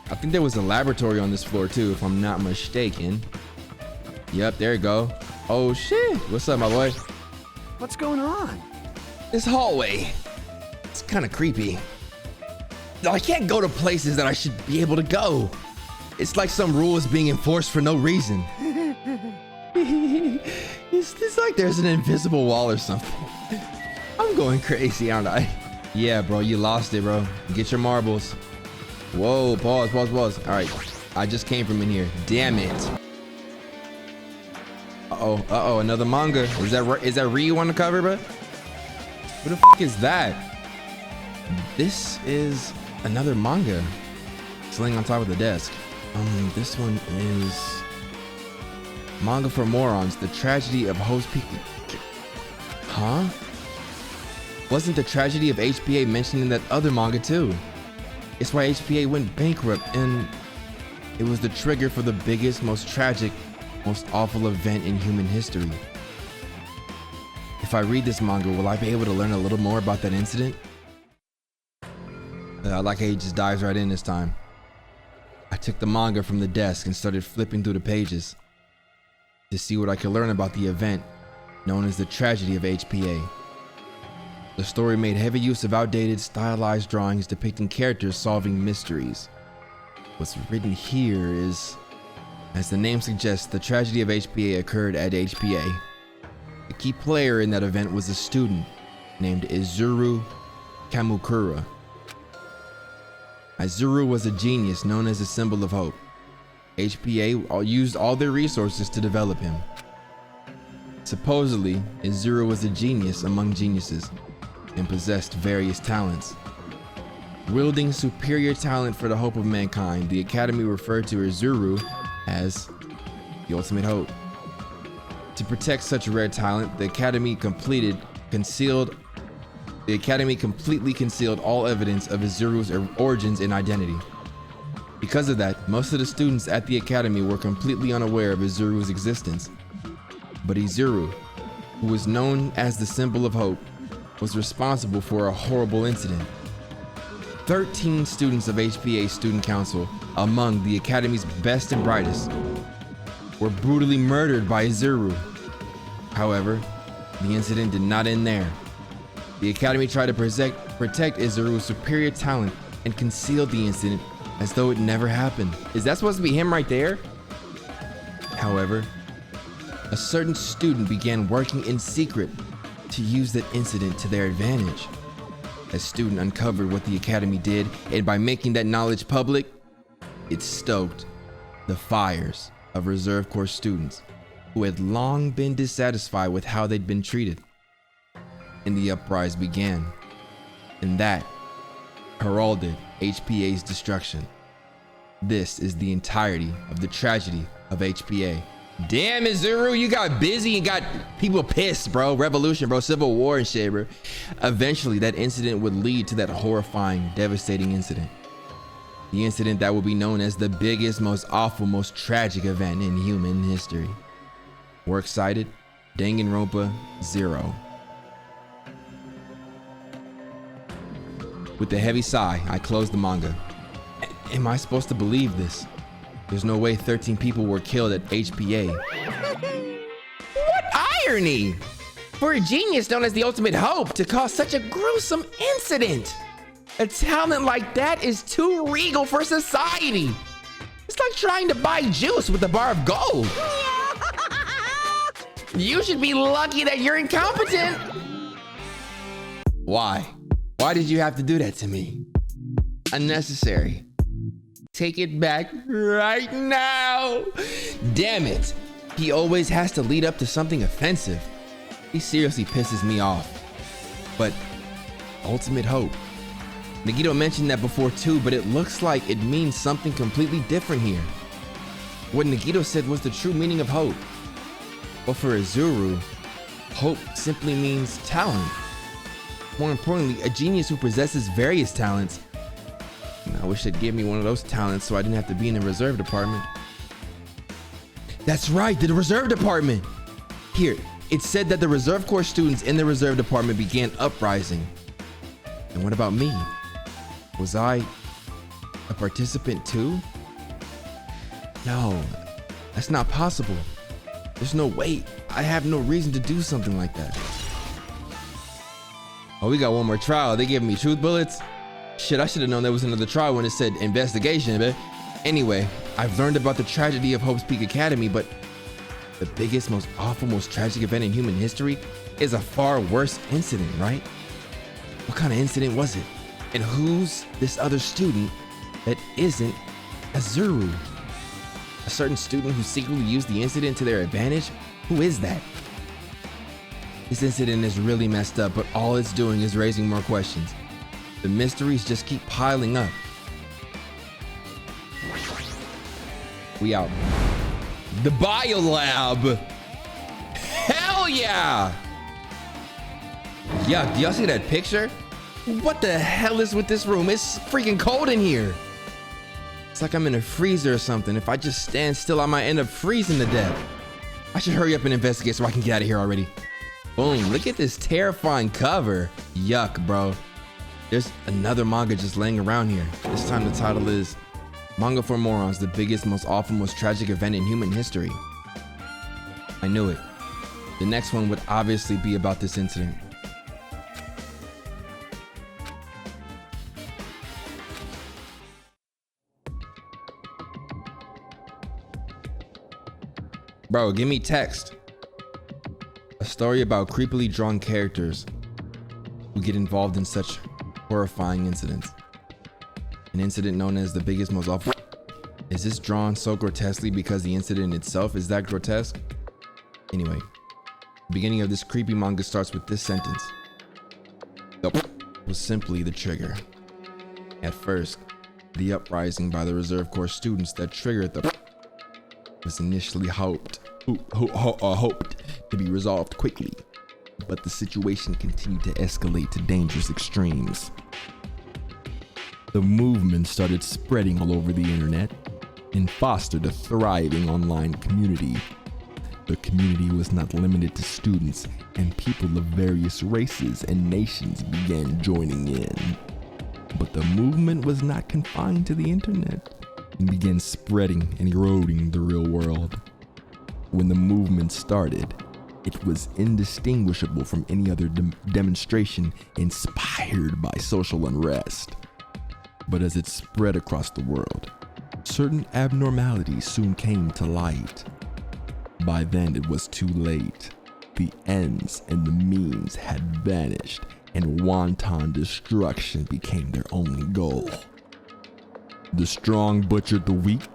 [SPEAKER 1] I think there was a laboratory on this floor too, if I'm not mistaken. Yep, there you go. Oh shit. What's up, my boy?
[SPEAKER 3] What's going on?
[SPEAKER 1] This hallway. It's kind of creepy. I can't go to places that I should be able to go. It's like some rule is being enforced for no reason. It's like there's an invisible wall or something. I'm going crazy, aren't I? Yeah, bro, you lost it, bro. Get your marbles. Whoa, pause. All right, I just came from in here. Damn it. Uh-oh, another manga. Is that Ryu on the cover, bro? What the fuck is that? This is another manga. It's laying on top of the desk. This one is Manga for Morons, The Tragedy of Host People. Huh? Wasn't the tragedy of HPA mentioned in that other manga too? It's why HPA went bankrupt, and it was the trigger for the biggest, most tragic, most awful event in human history. If I read this manga, will I be able to learn a little more about that incident? I like how he just dives right in this time. I took the manga from the desk and started flipping through the pages to see what I could learn about the event known as the tragedy of HPA. The story made heavy use of outdated, stylized drawings depicting characters solving mysteries. What's written here is, as the name suggests, the tragedy of HPA occurred at HPA. The key player in that event was a student named Izuru Kamukura. Izuru was a genius known as a symbol of hope. HPA used all their resources to develop him. Supposedly, Izuru was a genius among geniuses and possessed various talents. Wielding superior talent for the hope of mankind, the Academy referred to Izuru as the ultimate hope. To protect such rare talent, the Academy completed concealed The Academy completely concealed all evidence of Izuru's origins and identity. Because of that, most of the students at the Academy were completely unaware of Izuru's existence. But Izuru, who was known as the symbol of hope, was responsible for a horrible incident. 13 students of HPA Student Council, among the Academy's best and brightest, were brutally murdered by Izuru. However, the incident did not end there. The Academy tried to protect Izuru's superior talent and concealed the incident as though it never happened. Is that supposed to be him right there? However, a certain student began working in secret to use that incident to their advantage. A student uncovered what the Academy did, and by making that knowledge public, it stoked the fires of Reserve Corps students who had long been dissatisfied with how they'd been treated. And the uprising began, and that heralded HPA's destruction. This is the entirety of the tragedy of HPA. Damn, Izuru, you got busy and got people pissed, bro. Revolution, bro. Civil war and shit, bro. Eventually, that incident would lead to that horrifying, devastating incident. The incident that will be known as the biggest, most awful, most tragic event in human history. Works cited, Danganronpa 0. With a heavy sigh, I closed the manga. Am I supposed to believe this? There's no way 13 people were killed at HPA. What irony! For a genius known as the ultimate hope to cause such a gruesome incident. A talent like that is too regal for society. It's like trying to buy juice with a bar of gold. You should be lucky that you're incompetent. Why? Why did you have to do that to me? Unnecessary. Take it back right now. Damn it. He always has to lead up to something offensive. He seriously pisses me off. But ultimate hope. Nagito mentioned that before too, but it looks like it means something completely different here. What Nagito said was the true meaning of hope. But for Izuru, hope simply means talent. More importantly, a genius who possesses various talents. I wish they'd give me one of those talents so I didn't have to be in the reserve department. That's right, the reserve department. Here, it said that the Reserve Corps students in the reserve department began uprising. And what about me? Was I a participant too? No, that's not possible. There's no way. I have no reason to do something like that. Oh, we got one more trial. They giving me truth bullets? Shit, I should have known there was another trial when it said investigation, but anyway, I've learned about the tragedy of Hope's Peak Academy, but the biggest, most awful, most tragic event in human history is a far worse incident, right? What kind of incident was it? And who's this other student that isn't Izuru? A certain student who secretly used the incident to their advantage? Who is that? This incident is really messed up, but all it's doing is raising more questions. The mysteries just keep piling up. We out. The biolab. Hell yeah! Yeah, do y'all see that picture? What the hell is with this room? It's freaking cold in here. It's like I'm in a freezer or something. If I just stand still, I might end up freezing to death. I should hurry up and investigate so I can get out of here already. Boom, look at this terrifying cover. Yuck, bro. There's another manga just laying around here. This time the title is Manga for Morons, the biggest, most awful, most tragic event in human history. I knew it. The next one would obviously be about this incident. Bro, give me text. A story about creepily drawn characters who get involved in such horrifying incidents. An incident known as the biggest, most awful. Is this drawn so grotesquely because the incident itself is that grotesque? Anyway, the beginning of this creepy manga starts with this sentence. The was simply the trigger. At first, the uprising by the Reserve Corps students that triggered the was initially hoped to be resolved quickly. but the situation continued to escalate to dangerous extremes. The movement started spreading all over the internet and fostered a thriving online community. The community was not limited to students, and people of various races and nations began joining in. But the movement was not confined to the internet and began spreading and eroding the real world. When the movement started, it was indistinguishable from any other demonstration inspired by social unrest. But as it spread across the world, certain abnormalities soon came to light. By then it was too late. The ends and the means had vanished, and wanton destruction became their only goal. The strong butchered the weak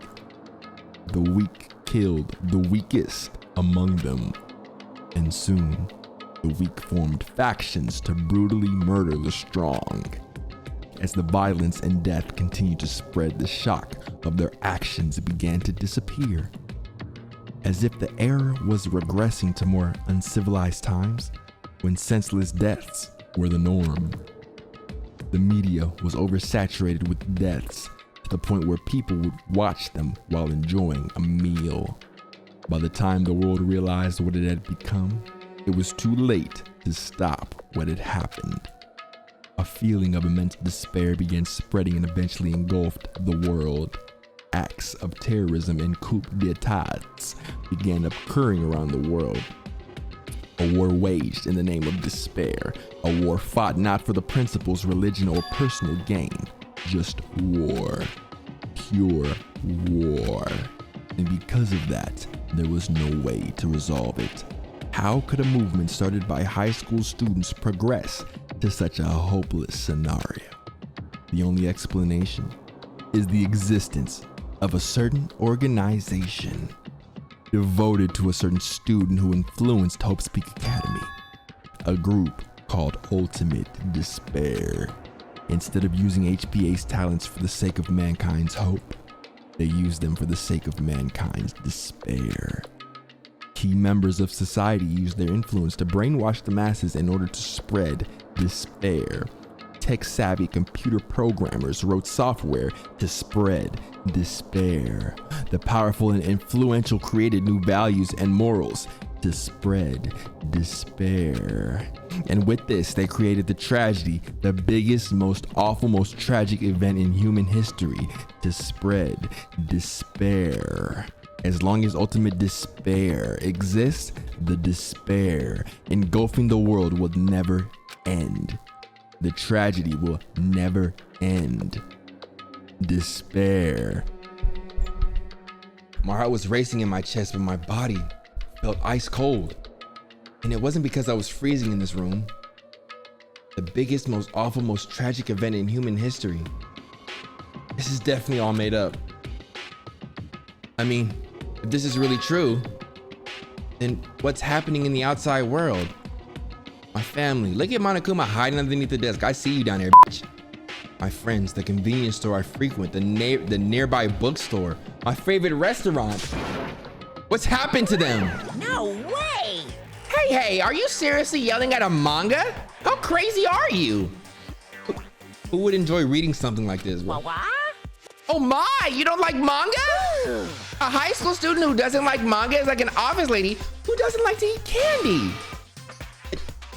[SPEAKER 1] killed the weakest among them, and soon the weak formed factions to brutally murder the strong. As the violence and death continued to spread, the shock of their actions began to disappear. As if the era was regressing to more uncivilized times when senseless deaths were the norm. The media was oversaturated with deaths to the point where people would watch them while enjoying a meal. By the time the world realized what it had become, it was too late to stop what had happened. A feeling of immense despair began spreading and eventually engulfed the world. Acts of terrorism and coup d'etats began occurring around the world. A war waged in the name of despair. A war fought not for the principles, religion, or personal gain. Just war. Pure war. And because of that, there was no way to resolve it. How could a movement started by high school students progress to such a hopeless scenario? The only explanation is the existence of a certain organization devoted to a certain student who influenced Hope's Peak Academy, a group called Ultimate Despair. Instead of using HPA's talents for the sake of mankind's hope, they used them for the sake of mankind's despair. Key members of society used their influence to brainwash the masses in order to spread despair. Tech-savvy computer programmers wrote software to spread despair. The powerful and influential created new values and morals to spread despair. And with this, they created the tragedy, the biggest, most awful, most tragic event in human history, to spread despair. As long as ultimate despair exists, the despair engulfing the world will never end. The tragedy will never end. Despair. My heart was racing in my chest, but my body felt ice cold. And it wasn't because I was freezing in this room. The biggest, most awful, most tragic event in human history. This is definitely all made up. I mean, if this is really true, then what's happening in the outside world? My family. Look at Monokuma hiding underneath the desk. I see you down there, bitch. My friends, the convenience store I frequent, the nearby bookstore, my favorite restaurant. What's happened to them?
[SPEAKER 2] No way!
[SPEAKER 1] Hey, are you seriously yelling at a manga? How crazy are you? Who would enjoy reading something like this?
[SPEAKER 2] What?
[SPEAKER 1] Oh my, you don't like manga? A high school student who doesn't like manga is like an office lady who doesn't like to eat candy.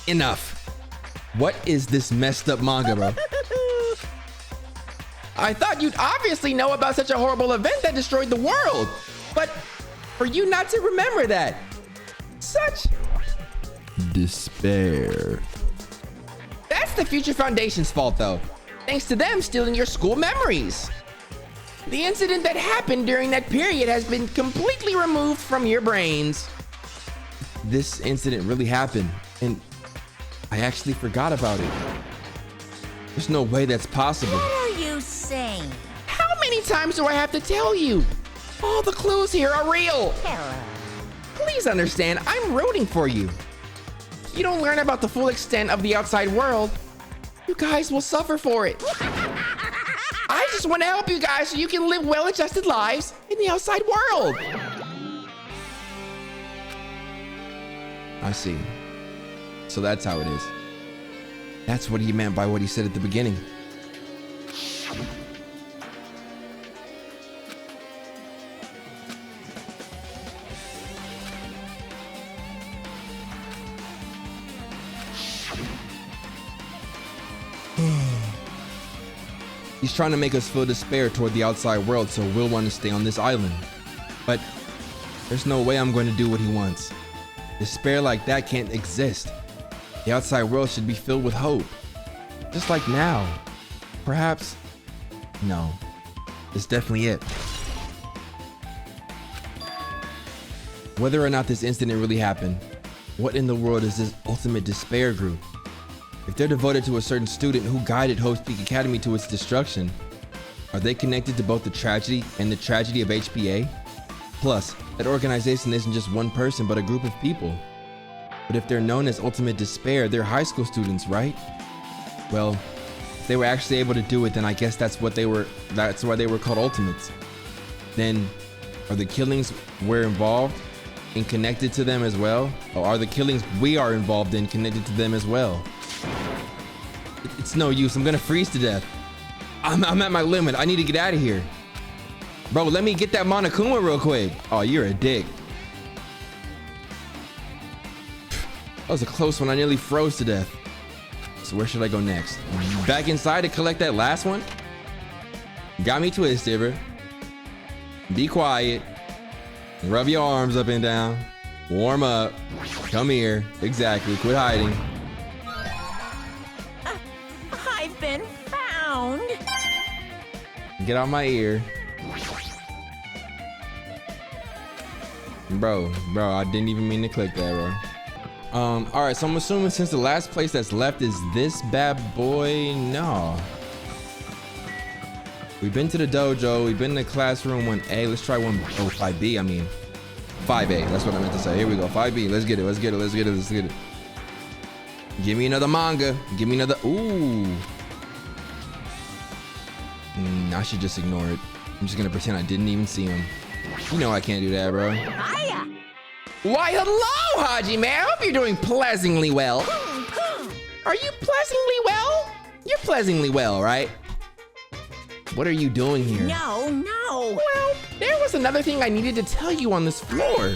[SPEAKER 1] Enough. What is this messed up manga, bro? I thought you'd obviously know about such a horrible event that destroyed the world. But for you not to remember that. Such despair. That's the Future Foundation's fault, though. Thanks to them stealing your school memories. The incident that happened during that period has been completely removed from your brains. This incident really happened, and I actually forgot about it. There's no way that's possible.
[SPEAKER 2] What are you saying?
[SPEAKER 1] How many times do I have to tell you? All the clues here are real.
[SPEAKER 2] Hello.
[SPEAKER 1] Please understand, I'm rooting for you. You don't learn about the full extent of the outside world, you guys will suffer for it. I just want to help you guys so you can live well-adjusted lives in the outside world. I see. So that's how it is. That's what he meant by what he said at the beginning. He's trying to make us feel despair toward the outside world, so we'll want to stay on this island. But there's no way I'm going to do what he wants. Despair like that can't exist. The outside world should be filled with hope. Just like now. Perhaps. No. It's definitely it. Whether or not this incident really happened, what in the world is this ultimate despair group? If they're devoted to a certain student who guided Hope's Peak Academy to its destruction, are they connected to both the tragedy and the tragedy of HPA? Plus, that organization isn't just one person, but a group of people. But if they're known as Ultimate Despair, they're high school students, right? Well, if they were actually able to do it, then I guess that's why they were called Ultimates. Then, are the killings we're involved in connected to them as well? Or are the killings we are involved in connected to them as well? It's no use. I'm gonna freeze to death. I'm at my limit. I need to get out of here. Bro, let me get that Monokuma real quick. Oh, you're a dick. That was a close one. I nearly froze to death. So where should I go next? Back inside to collect that last one? Got me twisted, bro. Be quiet. Rub your arms up and down. Warm up. Come here. Exactly. Quit hiding.
[SPEAKER 4] I've been found.
[SPEAKER 1] Get out my ear. Bro, I didn't even mean to click that, bro. All right, so I'm assuming since the last place that's left is this bad boy, no. We've been to the dojo, we've been to classroom 1A. Let's try 5B, I mean. 5A, that's what I meant to say. Here we go, 5B, let's get it. Give me another manga, give me another, ooh. I should just ignore it. I'm just gonna pretend I didn't even see him. You know I can't do that, bro.
[SPEAKER 2] Hiya!
[SPEAKER 1] Why, hello, Hajime. I hope you're doing pleasantly well. Are you pleasantly well? You're pleasantly well, right? What are you doing here?
[SPEAKER 4] No.
[SPEAKER 1] Well, there was another thing I needed to tell you on this floor.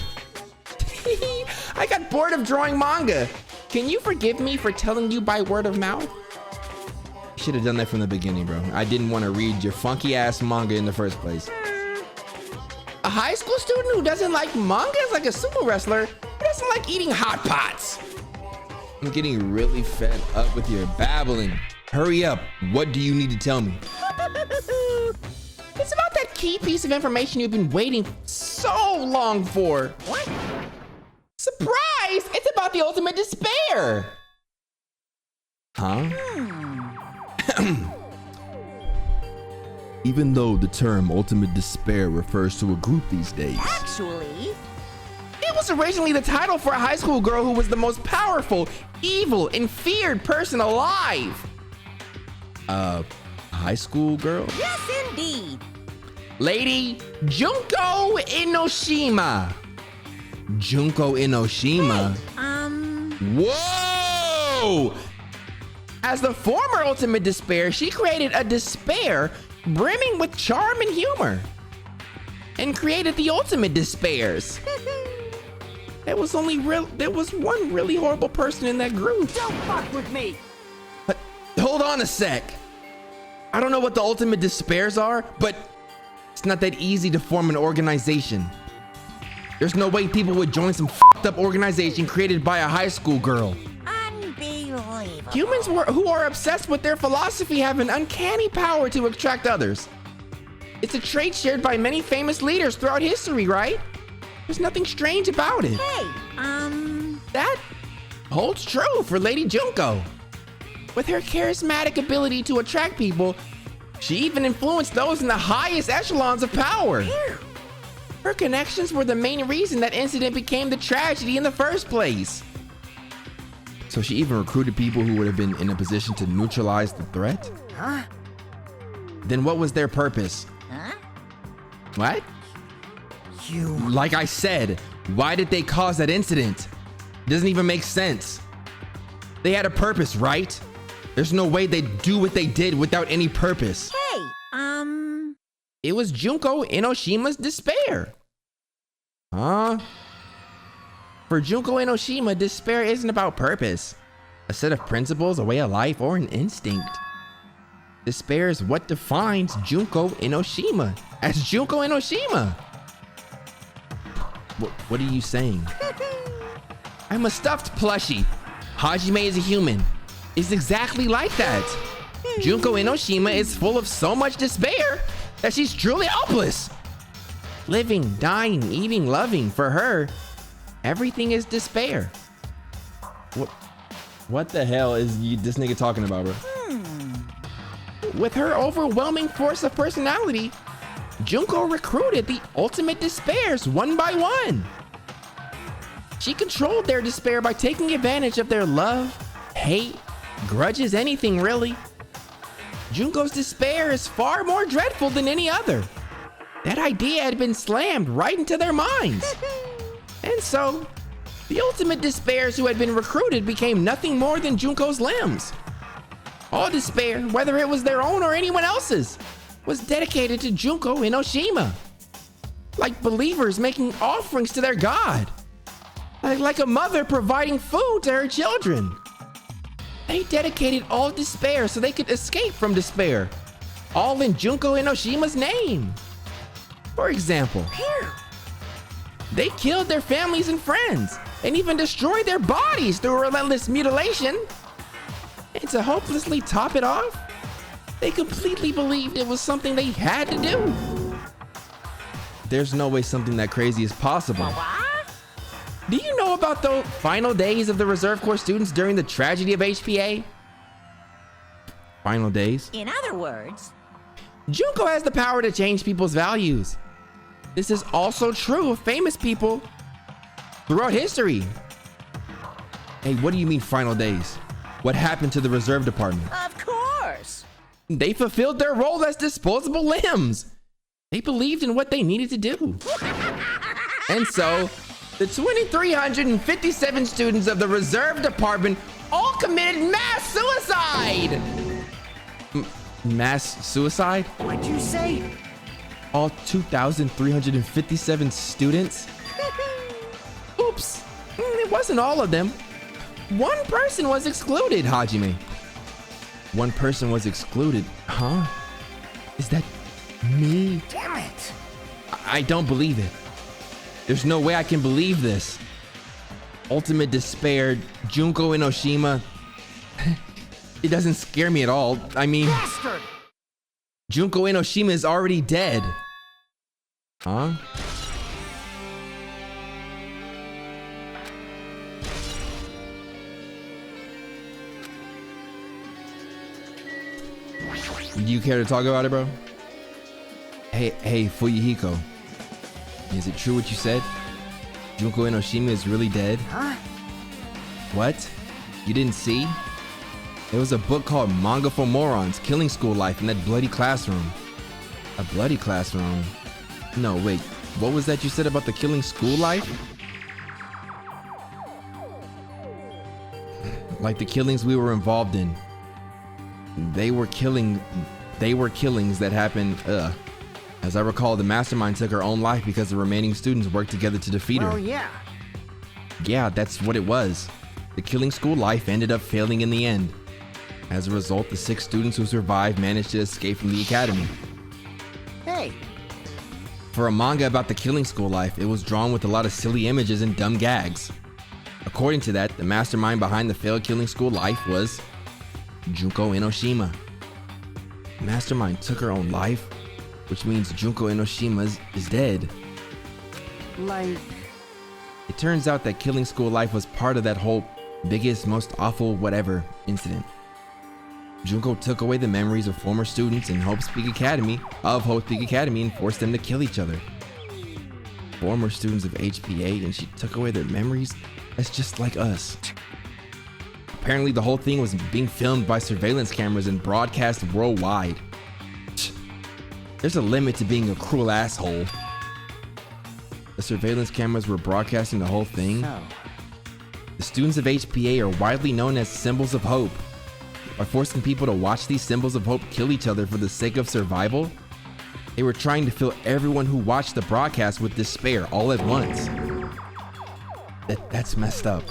[SPEAKER 1] I got bored of drawing manga. Can you forgive me for telling you by word of mouth? Should have done that from the beginning, bro. I didn't want to read your funky ass manga in the first place. A high school student who doesn't like manga is like a sumo wrestler who doesn't like eating hot pots. I'm getting really fed up with your babbling. Hurry up. What do you need to tell me? It's about that key piece of information you've been waiting so long for. What? Surprise! It's about the ultimate despair. Huh? Even though the term ultimate despair refers to a group these days.
[SPEAKER 2] Actually,
[SPEAKER 1] It was originally the title for a high school girl who was the most powerful, evil, and feared person alive. High school girl?
[SPEAKER 2] yes indeed.
[SPEAKER 1] Lady Junko Enoshima. Junko Enoshima? Whoa! As the former ultimate despair, she created a despair brimming with charm and humor. And created the ultimate despairs. There was one really horrible person in that group.
[SPEAKER 2] Don't fuck with me.
[SPEAKER 1] But hold on a sec. I don't know what the ultimate despairs are, but it's not that easy to form an organization. There's no way people would join some fucked up organization created by a high school girl.
[SPEAKER 2] Unbelievable.
[SPEAKER 1] Humans who are obsessed with their philosophy have an uncanny power to attract others. It's a trait shared by many famous leaders throughout history, right? There's nothing strange about it.
[SPEAKER 2] Hey,
[SPEAKER 1] That holds true for Lady Junko. With her charismatic ability to attract people, she even influenced those in the highest echelons of power. Her connections were the main reason that incident became the tragedy in the first place. So she even recruited people who would have been in a position to neutralize the threat?
[SPEAKER 2] Huh?
[SPEAKER 1] Then what was their purpose?
[SPEAKER 2] Huh?
[SPEAKER 1] What? Like I said, why did they cause that incident? Doesn't even make sense. They had a purpose, right? There's no way they'd do what they did without any purpose.
[SPEAKER 4] Hey,
[SPEAKER 1] It was Junko Enoshima's despair. Huh? For Junko Enoshima, despair isn't about purpose, a set of principles, a way of life, or an instinct. Despair is what defines Junko Enoshima as Junko Enoshima. What are you saying? I'm a stuffed plushie. Hajime is a human. It's exactly like that. Junko Enoshima is full of so much despair that she's truly helpless. Living, dying, eating, loving, for her, everything is despair. What the hell is this nigga talking about, bro? With her overwhelming force of personality, Junko recruited the ultimate despairs one by one. She controlled their despair by taking advantage of their love, hate, grudges, anything really. Junko's despair is far more dreadful than any other. That idea had been slammed right into their minds. And so, the ultimate despairs who had been recruited became nothing more than Junko's limbs. All despair, whether it was their own or anyone else's, was dedicated to Junko Enoshima. Like believers making offerings to their god. Like a mother providing food to her children. They dedicated all despair so they could escape from despair. All in Junko Enoshima's name. For example, they killed their families and friends, and even destroyed their bodies through relentless mutilation. And to hopelessly top it off, they completely believed it was something they had to do. There's no way something that crazy is possible. Do you know about the final days of the Reserve Corps students during the tragedy of HPA? Final days?
[SPEAKER 4] in other words,
[SPEAKER 1] Junko has the power to change people's values. This is also true of famous people throughout history. Hey, what do you mean final days? What happened to the reserve department?
[SPEAKER 4] of course.
[SPEAKER 1] They fulfilled their role as disposable limbs. They believed in what they needed to do. And so, the 2,357 students of the reserve department all committed mass suicide. Mass suicide?
[SPEAKER 3] What'd you say?
[SPEAKER 1] All 2,357 students? Oops, it wasn't all of them. One person was excluded, Hajime. One person was excluded, huh? Is that me?
[SPEAKER 3] Damn it.
[SPEAKER 1] I don't believe it. There's no way I can believe this. Ultimate despair, Junko Enoshima. It doesn't scare me at all. I mean,
[SPEAKER 3] Bastard!
[SPEAKER 1] Junko Enoshima is already dead. Huh? Do you care to talk about it, bro? Hey, Fuyuhiko. Is it true what you said? Junko Enoshima is really dead?
[SPEAKER 3] Huh?
[SPEAKER 1] What? You didn't see? There was a book called Manga for Morons, Killing School Life in that bloody classroom. A bloody classroom? No, wait. What was that you said about the killing school life? Like the killings we were involved in. They were killings that happened, As I recall, the mastermind took her own life because the remaining students worked together to defeat her.
[SPEAKER 3] Oh, yeah.
[SPEAKER 1] Yeah, that's what it was. The killing school life ended up failing in the end. As a result, the 6 students who survived managed to escape from the academy.
[SPEAKER 3] Hey,
[SPEAKER 1] For a manga about the killing school life, it was drawn with a lot of silly images and dumb gags. According to that, the mastermind behind the failed killing school life was Junko Enoshima. The mastermind took her own life, which means Junko Enoshima is dead.
[SPEAKER 3] like,
[SPEAKER 1] It turns out that killing school life was part of that whole biggest, most awful whatever incident. Junko took away the memories of former students in Hope Peak Academy and forced them to kill each other. Former students of HPA, and she took away their memories? That's just like us. Apparently the whole thing was being filmed by surveillance cameras and broadcast worldwide. There's a limit to being a cruel asshole. The surveillance cameras were broadcasting the whole thing.
[SPEAKER 3] so,
[SPEAKER 1] The students of HPA are widely known as symbols of hope. By forcing people to watch these symbols of hope kill each other for the sake of survival, they were trying to fill everyone who watched the broadcast with despair all at once. That's messed up.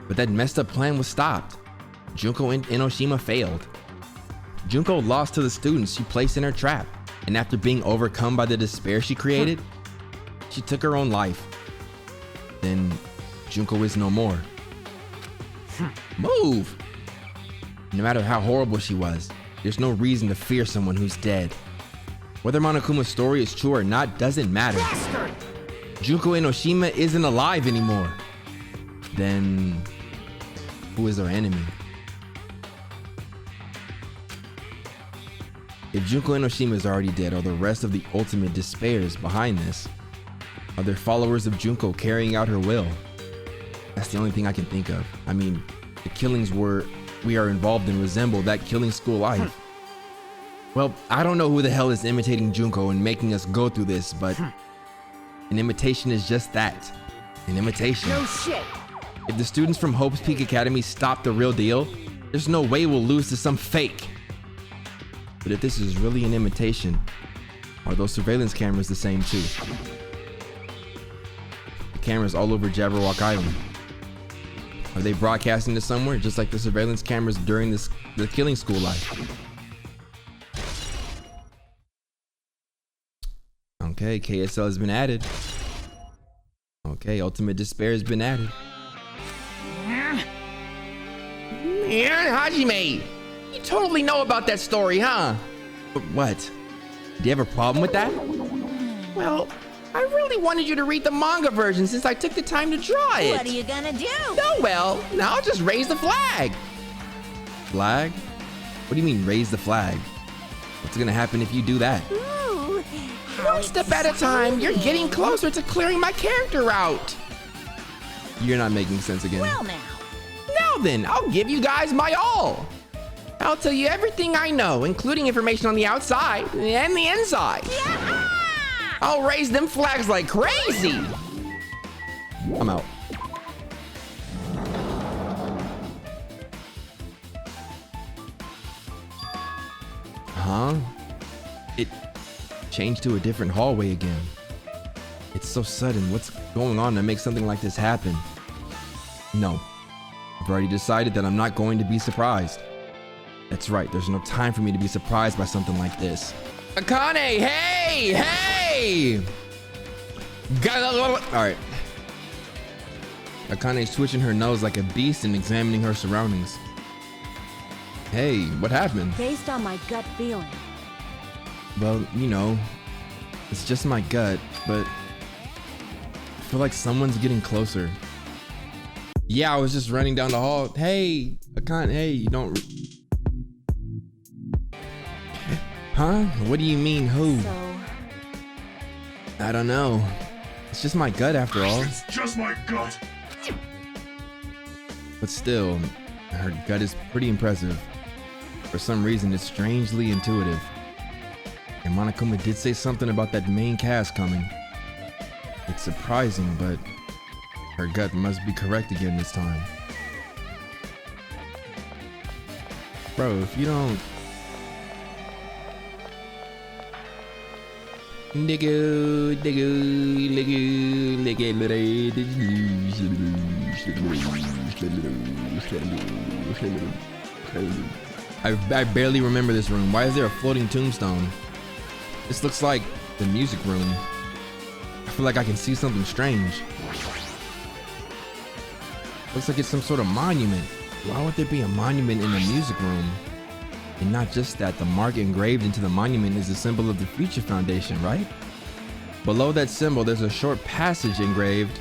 [SPEAKER 1] But that messed up plan was stopped. Junko and Enoshima failed. Junko lost to the students she placed in her trap, and after being overcome by the despair she created, she took her own life. Then Junko is no more. Move! No matter how horrible she was, there's no reason to fear someone who's dead. Whether Monokuma's story is true or not doesn't matter.
[SPEAKER 3] Bastard!
[SPEAKER 1] Junko Enoshima isn't alive anymore. Then, who is our enemy? If Junko Enoshima is already dead, are the rest of the ultimate despairs behind this? Are there followers of Junko carrying out her will? That's the only thing I can think of. I mean, the killings we are involved in resemble that killing school life. Well, I don't know who the hell is imitating Junko and making us go through this, but an imitation is just that. An imitation.
[SPEAKER 3] No shit!
[SPEAKER 1] If the students from Hope's Peak Academy stop the real deal, there's no way we'll lose to some fake. But if this is really an imitation, are those surveillance cameras the same too? The cameras all over Jabberwock Island. Are they broadcasting to somewhere, just like the surveillance cameras during the killing school life? Okay, KSL has been added. Okay, Ultimate Despair has been added. Man, Hajime, you totally know about that story, huh? But what? Do you have a problem with that? Well, I really wanted you to read the manga version since I took the time to draw it.
[SPEAKER 4] What are you gonna do?
[SPEAKER 1] Oh well, now I'll just raise the flag. Flag? What do you mean raise the flag? What's gonna happen if you do that?
[SPEAKER 4] Ooh,
[SPEAKER 1] One step at a time, you're getting closer to clearing my character out. You're not making sense again.
[SPEAKER 4] well now.
[SPEAKER 1] Now then, I'll give you guys my all. I'll tell you everything I know, including information on the outside and the inside.
[SPEAKER 4] Yeah!
[SPEAKER 1] I'll raise them flags like crazy. I'm out. Huh? It changed to a different hallway again. It's so sudden. What's going on to make something like this happen? No. I've already decided that I'm not going to be surprised. That's right, there's no time for me to be surprised by something like this. Akane, hey! Hey! Alright. Akane's twitching her nose like a beast and examining her surroundings. Hey, what happened?
[SPEAKER 3] Based on my gut feeling.
[SPEAKER 1] Well, you know, it's just my gut, but I feel like someone's getting closer. Yeah, I was just running down the hall. Hey, Akane, hey, you don't... Huh? What do you mean, who?
[SPEAKER 3] So,
[SPEAKER 1] I don't know. It's just my gut after all.
[SPEAKER 5] It's just my gut.
[SPEAKER 1] But still, her gut is pretty impressive. For some reason, it's strangely intuitive. And Monokuma did say something about that main cast coming. It's surprising, but her gut must be correct again this time. Bro, if you don't... I barely remember this room. Why is there a floating tombstone? This looks like the music room. I feel like I can see something strange. Looks like it's some sort of monument. Why would there be a monument in the music room? And not just that, the mark engraved into the monument is a symbol of the Future Foundation, right? Below that symbol, there's a short passage engraved.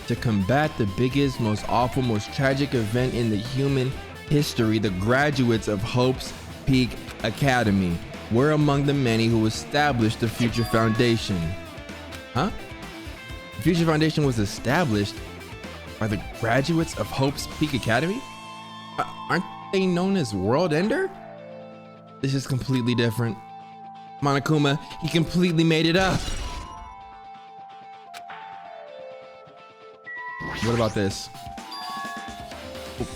[SPEAKER 1] To combat the biggest, most awful, most tragic event in the human history, the graduates of Hope's Peak Academy were among the many who established the Future Foundation. Huh? The Future Foundation was established by the graduates of Hope's Peak Academy? Aren't they known as World Ender? This is completely different. Monokuma, he completely made it up. What about this?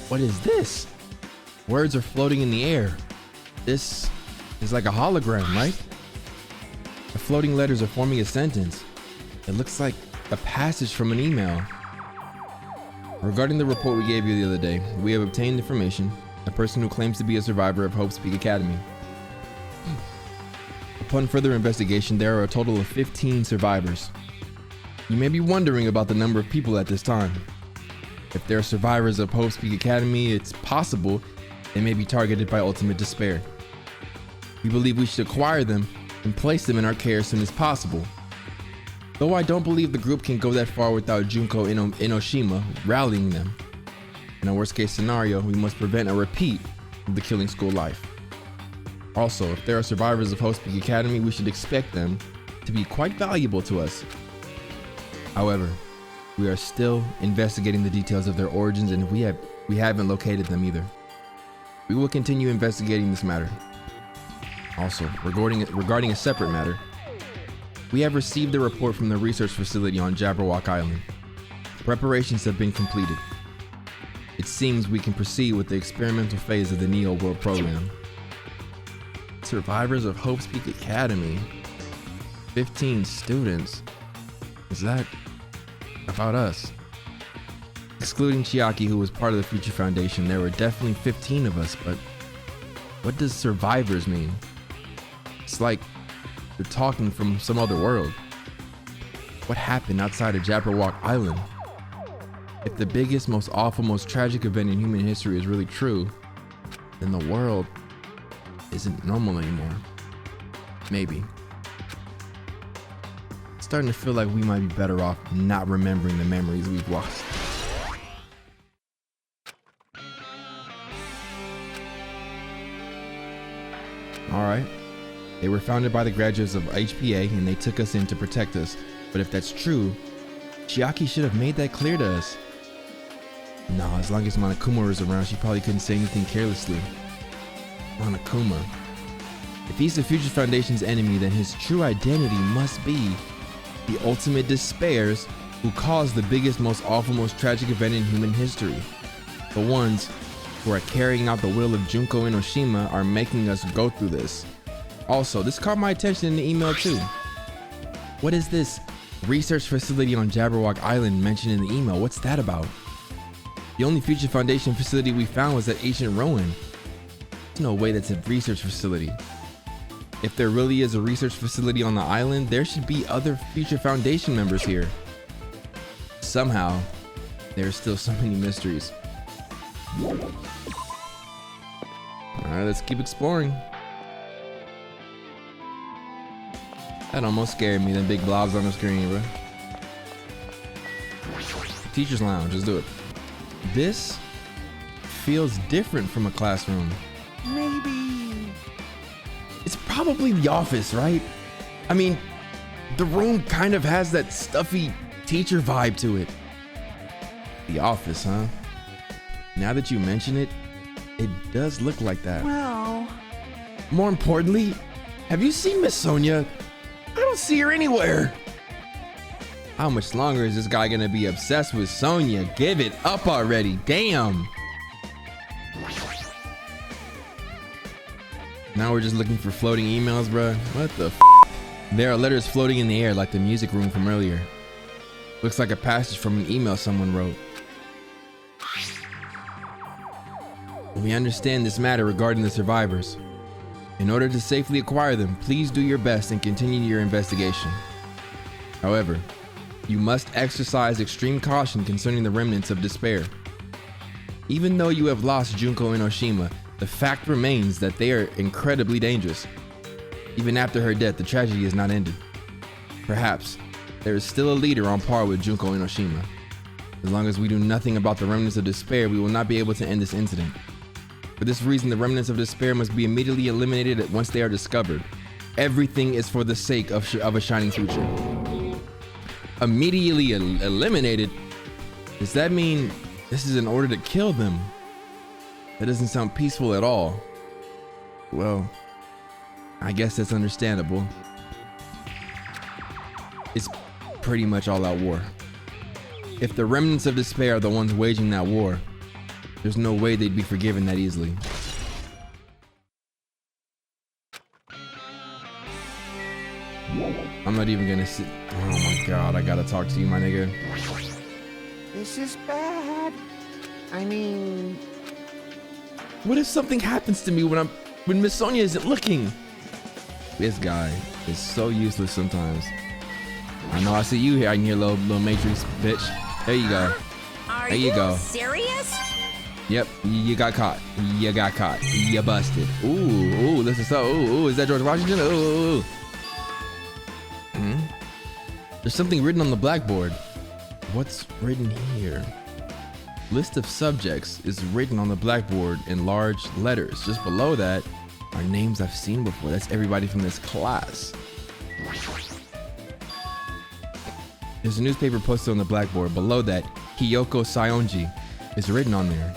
[SPEAKER 1] What is this? Words are floating in the air. This is like a hologram, right? The floating letters are forming a sentence. It looks like a passage from an email. Regarding the report we gave you the other day, we have obtained information. A person who claims to be a survivor of Hope Peak Academy. Upon further investigation, there are a total of 15 survivors. You may be wondering about the number of people at this time. If they're survivors of Hope Peak Academy, it's possible they may be targeted by ultimate despair. We believe we should acquire them and place them in our care as soon as possible. Though I don't believe the group can go that far without Junko Enoshima rallying them. In a worst case scenario, we must prevent a repeat of the killing school life. Also, if there are survivors of Hope Peak Academy, we should expect them to be quite valuable to us. However, we are still investigating the details of their origins, and we haven't located them either. We will continue investigating this matter. Also, regarding a separate matter, we have received a report from the research facility on Jabberwock Island. Preparations have been completed. It seems we can proceed with the experimental phase of the Neo World program. Survivors of Hope Peak Academy. 15 students. Is that about us? Excluding Chiaki, who was part of the Future Foundation, there were definitely 15 of us, but what does survivors mean? It's like they're talking from some other world. What happened outside of Jabberwock Island? If the biggest, most awful, most tragic event in human history is really true, then the world isn't normal anymore. Maybe. It's starting to feel like we might be better off not remembering the memories we've lost. Alright. They were founded by the graduates of HPA and they took us in to protect us. But if that's true, Chiaki should have made that clear to us. No, as long as Monokuma was around, she probably couldn't say anything carelessly. Monokuma. If he's the Future Foundation's enemy, then his true identity must be the ultimate despairs who caused the biggest, most awful, most tragic event in human history. The ones who are carrying out the will of Junko Enoshima are making us go through this. Also, this caught my attention in the email too. What is this research facility on Jabberwock Island mentioned in the email? What's that about? The only Future Foundation facility we found was that ancient ruin. There's no way that's a research facility. If there really is a research facility on the island, there should be other Future Foundation members here. Somehow, there are still so many mysteries. Alright, let's keep exploring. That almost scared me, them big blobs on the screen, bro. Teacher's lounge, let's do it. This feels different from a classroom.
[SPEAKER 3] Maybe.
[SPEAKER 1] It's probably the office, right? I mean, the room kind of has that stuffy teacher vibe to it. The office, huh? Now that you mention it, it does look like that.
[SPEAKER 3] Well,
[SPEAKER 1] More importantly, have you seen Miss Sonia? I don't see her anywhere. How much longer is this guy gonna be obsessed with Sonia? Give it up already, damn. Now we're just looking for floating emails, bruh. What the f? There are letters floating in the air like the music room from earlier. Looks like a passage from an email someone wrote. We understand this matter regarding the survivors. In order to safely acquire them, please do your best and continue your investigation. However, you must exercise extreme caution concerning the remnants of despair. Even though you have lost Junko Enoshima, the fact remains that they are incredibly dangerous. Even after her death, the tragedy is not ended. Perhaps there is still a leader on par with Junko Enoshima. As long as we do nothing about the remnants of despair, we will not be able to end this incident. For this reason, the remnants of despair must be immediately eliminated once they are discovered. Everything is for the sake of a shining future. Immediately eliminated? Does that mean this is in order to kill them? That doesn't sound peaceful at all. Well, I guess that's understandable. It's pretty much all out war. If the remnants of despair are the ones waging that war, there's no way they'd be forgiven that easily. I'm not even gonna sit. Oh my god, I gotta talk to you, my nigga.
[SPEAKER 3] This is bad. I mean,
[SPEAKER 1] What if something happens to me when Miss Sonia isn't looking? This guy is so useless sometimes. I know I see you here in your little Matrix, bitch. There you go.
[SPEAKER 4] Are
[SPEAKER 1] There you go.
[SPEAKER 4] serious?
[SPEAKER 1] Yep, you got caught. You got caught. You busted. Ooh, this is so. Ooh, is that George Washington? Ooh. There's something written on the blackboard. What's written here? List of subjects is written on the blackboard in large letters. Just below that are names I've seen before. That's everybody from this class. There's a newspaper posted on the blackboard. Below that, Hiyoko Sayonji is written on there.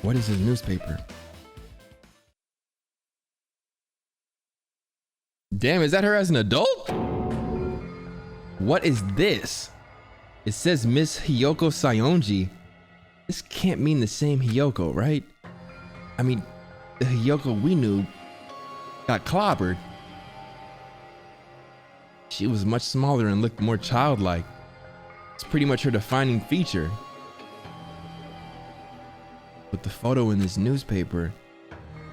[SPEAKER 1] What is his newspaper? Damn, is that her as an adult? What is this? It says Miss Hiyoko Sayonji. This can't mean the same Hiyoko, right? I mean, the Hiyoko we knew got clobbered. She was much smaller and looked more childlike. It's pretty much her defining feature. But the photo in this newspaper,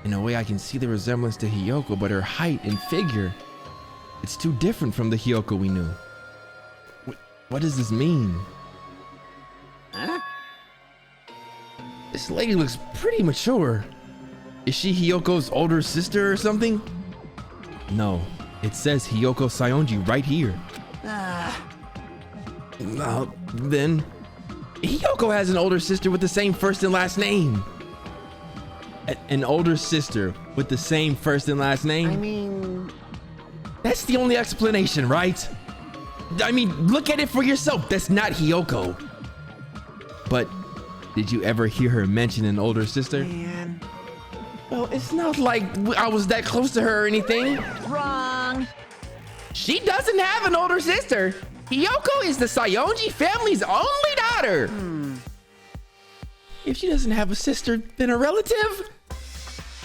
[SPEAKER 1] in a way I can see the resemblance to Hiyoko, but her height and figure, it's too different from the Hiyoko we knew. What does this mean?
[SPEAKER 3] huh?
[SPEAKER 1] This lady looks pretty mature. Is she Hiyoko's older sister or something? No, it says Hiyoko Sayonji right here. Well, then Hiyoko has an older sister with the same first and last name. An older sister with the same first and last name?
[SPEAKER 3] I mean,
[SPEAKER 1] That's the only explanation, right? I mean, look at it for yourself. That's not Hiyoko. But did you ever hear her mention an older sister?
[SPEAKER 3] man.
[SPEAKER 1] Well, it's not like I was that close to her or anything.
[SPEAKER 4] Wrong.
[SPEAKER 1] She doesn't have an older sister. Hiyoko is the Sayonji family's only daughter. If she doesn't have a sister, then a relative?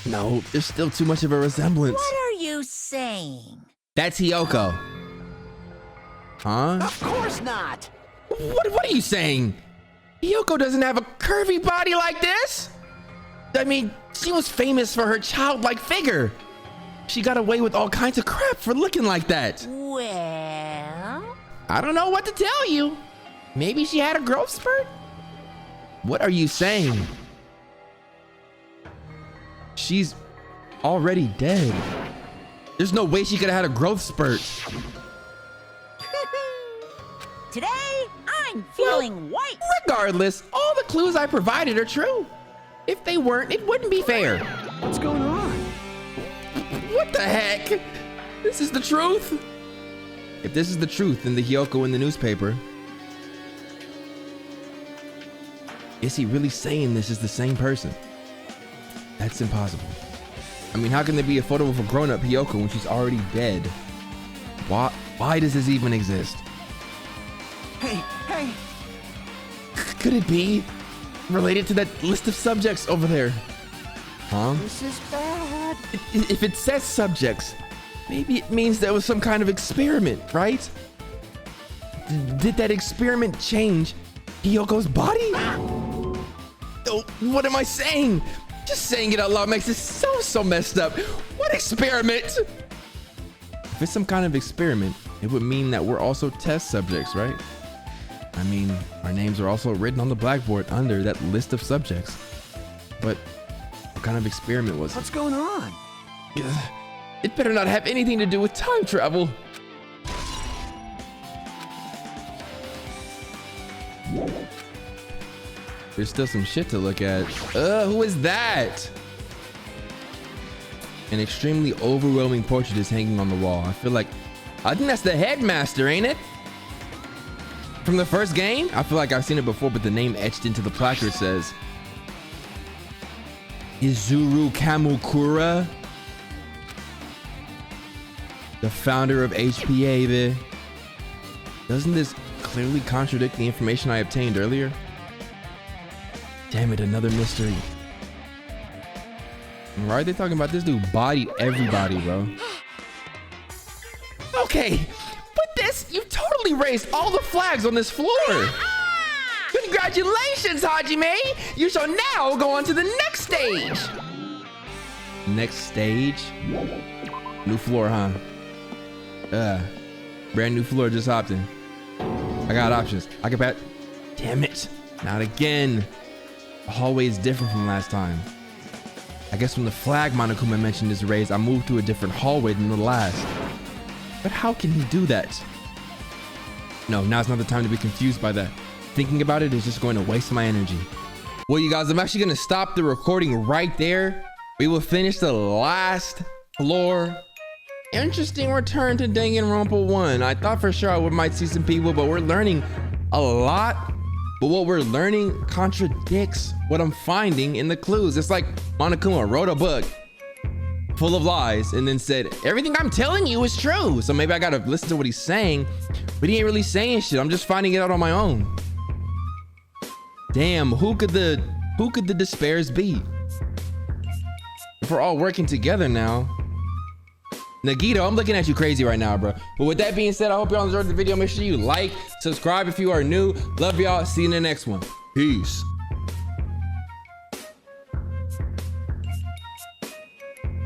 [SPEAKER 1] No, there's still too much of a resemblance.
[SPEAKER 4] What are you saying?
[SPEAKER 1] That's Hiyoko. Huh?
[SPEAKER 3] Of course not.
[SPEAKER 1] What are you saying? Hiyoko doesn't have a curvy body like this. I mean, she was famous for her childlike figure. She got away with all kinds of crap for looking like that.
[SPEAKER 4] Well,
[SPEAKER 1] I don't know what to tell you. Maybe she had a growth spurt? What are you saying? She's already dead. There's no way she could have had a growth spurt.
[SPEAKER 4] today I'm feeling white.
[SPEAKER 1] Regardless, all the clues I provided are true. If they weren't, it wouldn't be fair.
[SPEAKER 3] What's going on?
[SPEAKER 1] What the heck? This is the truth? If this is the truth, then the Hiyoko in the newspaper, is he really saying this is the same person? That's impossible. I mean, how can there be a photo of a grown-up Hiyoko when she's already dead? Why does this even exist?
[SPEAKER 3] Hey,
[SPEAKER 1] Could it be related to that list of subjects over there? Huh?
[SPEAKER 3] this is bad.
[SPEAKER 1] If it says subjects, maybe it means there was some kind of experiment, right? Did that experiment change Hiyoko's body? Oh, what am I saying? Just saying it out loud makes it so messed up. What experiment? If it's some kind of experiment, it would mean that we're also test subjects, right? I mean, our names are also written on the blackboard under that list of subjects. But what kind of experiment was it?
[SPEAKER 3] What's going on?
[SPEAKER 1] It better not have anything to do with time travel. There's still some shit to look at. Who is that? An extremely overwhelming portrait is hanging on the wall. I think that's the headmaster, ain't it? From the first game? I feel like I've seen it before, but the name etched into the placard says Izuru Kamukura, the founder of HPA. Doesn't this clearly contradict the information I obtained earlier? Damn it, another mystery. Why are they talking about this dude bodied everybody, bro? Okay, with this, you've totally raised all the flags on this floor. Congratulations, Hajime! You shall now go on to the next stage. Next stage? New floor, huh? Brand new floor, just hopped in. I got options. I can bet. Damn it. Not again. The hallway is different from last time. I guess when the flag Monokuma mentioned is raised, I moved to a different hallway than the last. But how can he do that? No, now's not the time to be confused by that. Thinking about it is just going to waste my energy. Well, you guys, I'm actually going to stop the recording right there. We will finish the last floor. Interesting return to Danganronpa 1. I thought for sure I might see some people, but we're learning a lot. But what we're learning contradicts what I'm finding in the clues. It's like Monokuma wrote a book full of lies and then said, everything I'm telling you is true. So maybe I gotta listen to what he's saying, but he ain't really saying shit. I'm just finding it out on my own. Damn, who could the despairs be? If we're all working together now. Nagito, I'm looking at you crazy right now, bro. But with that being said, I hope y'all enjoyed the video. Make sure you like, subscribe if you are new. Love y'all. See you in the next one. Peace.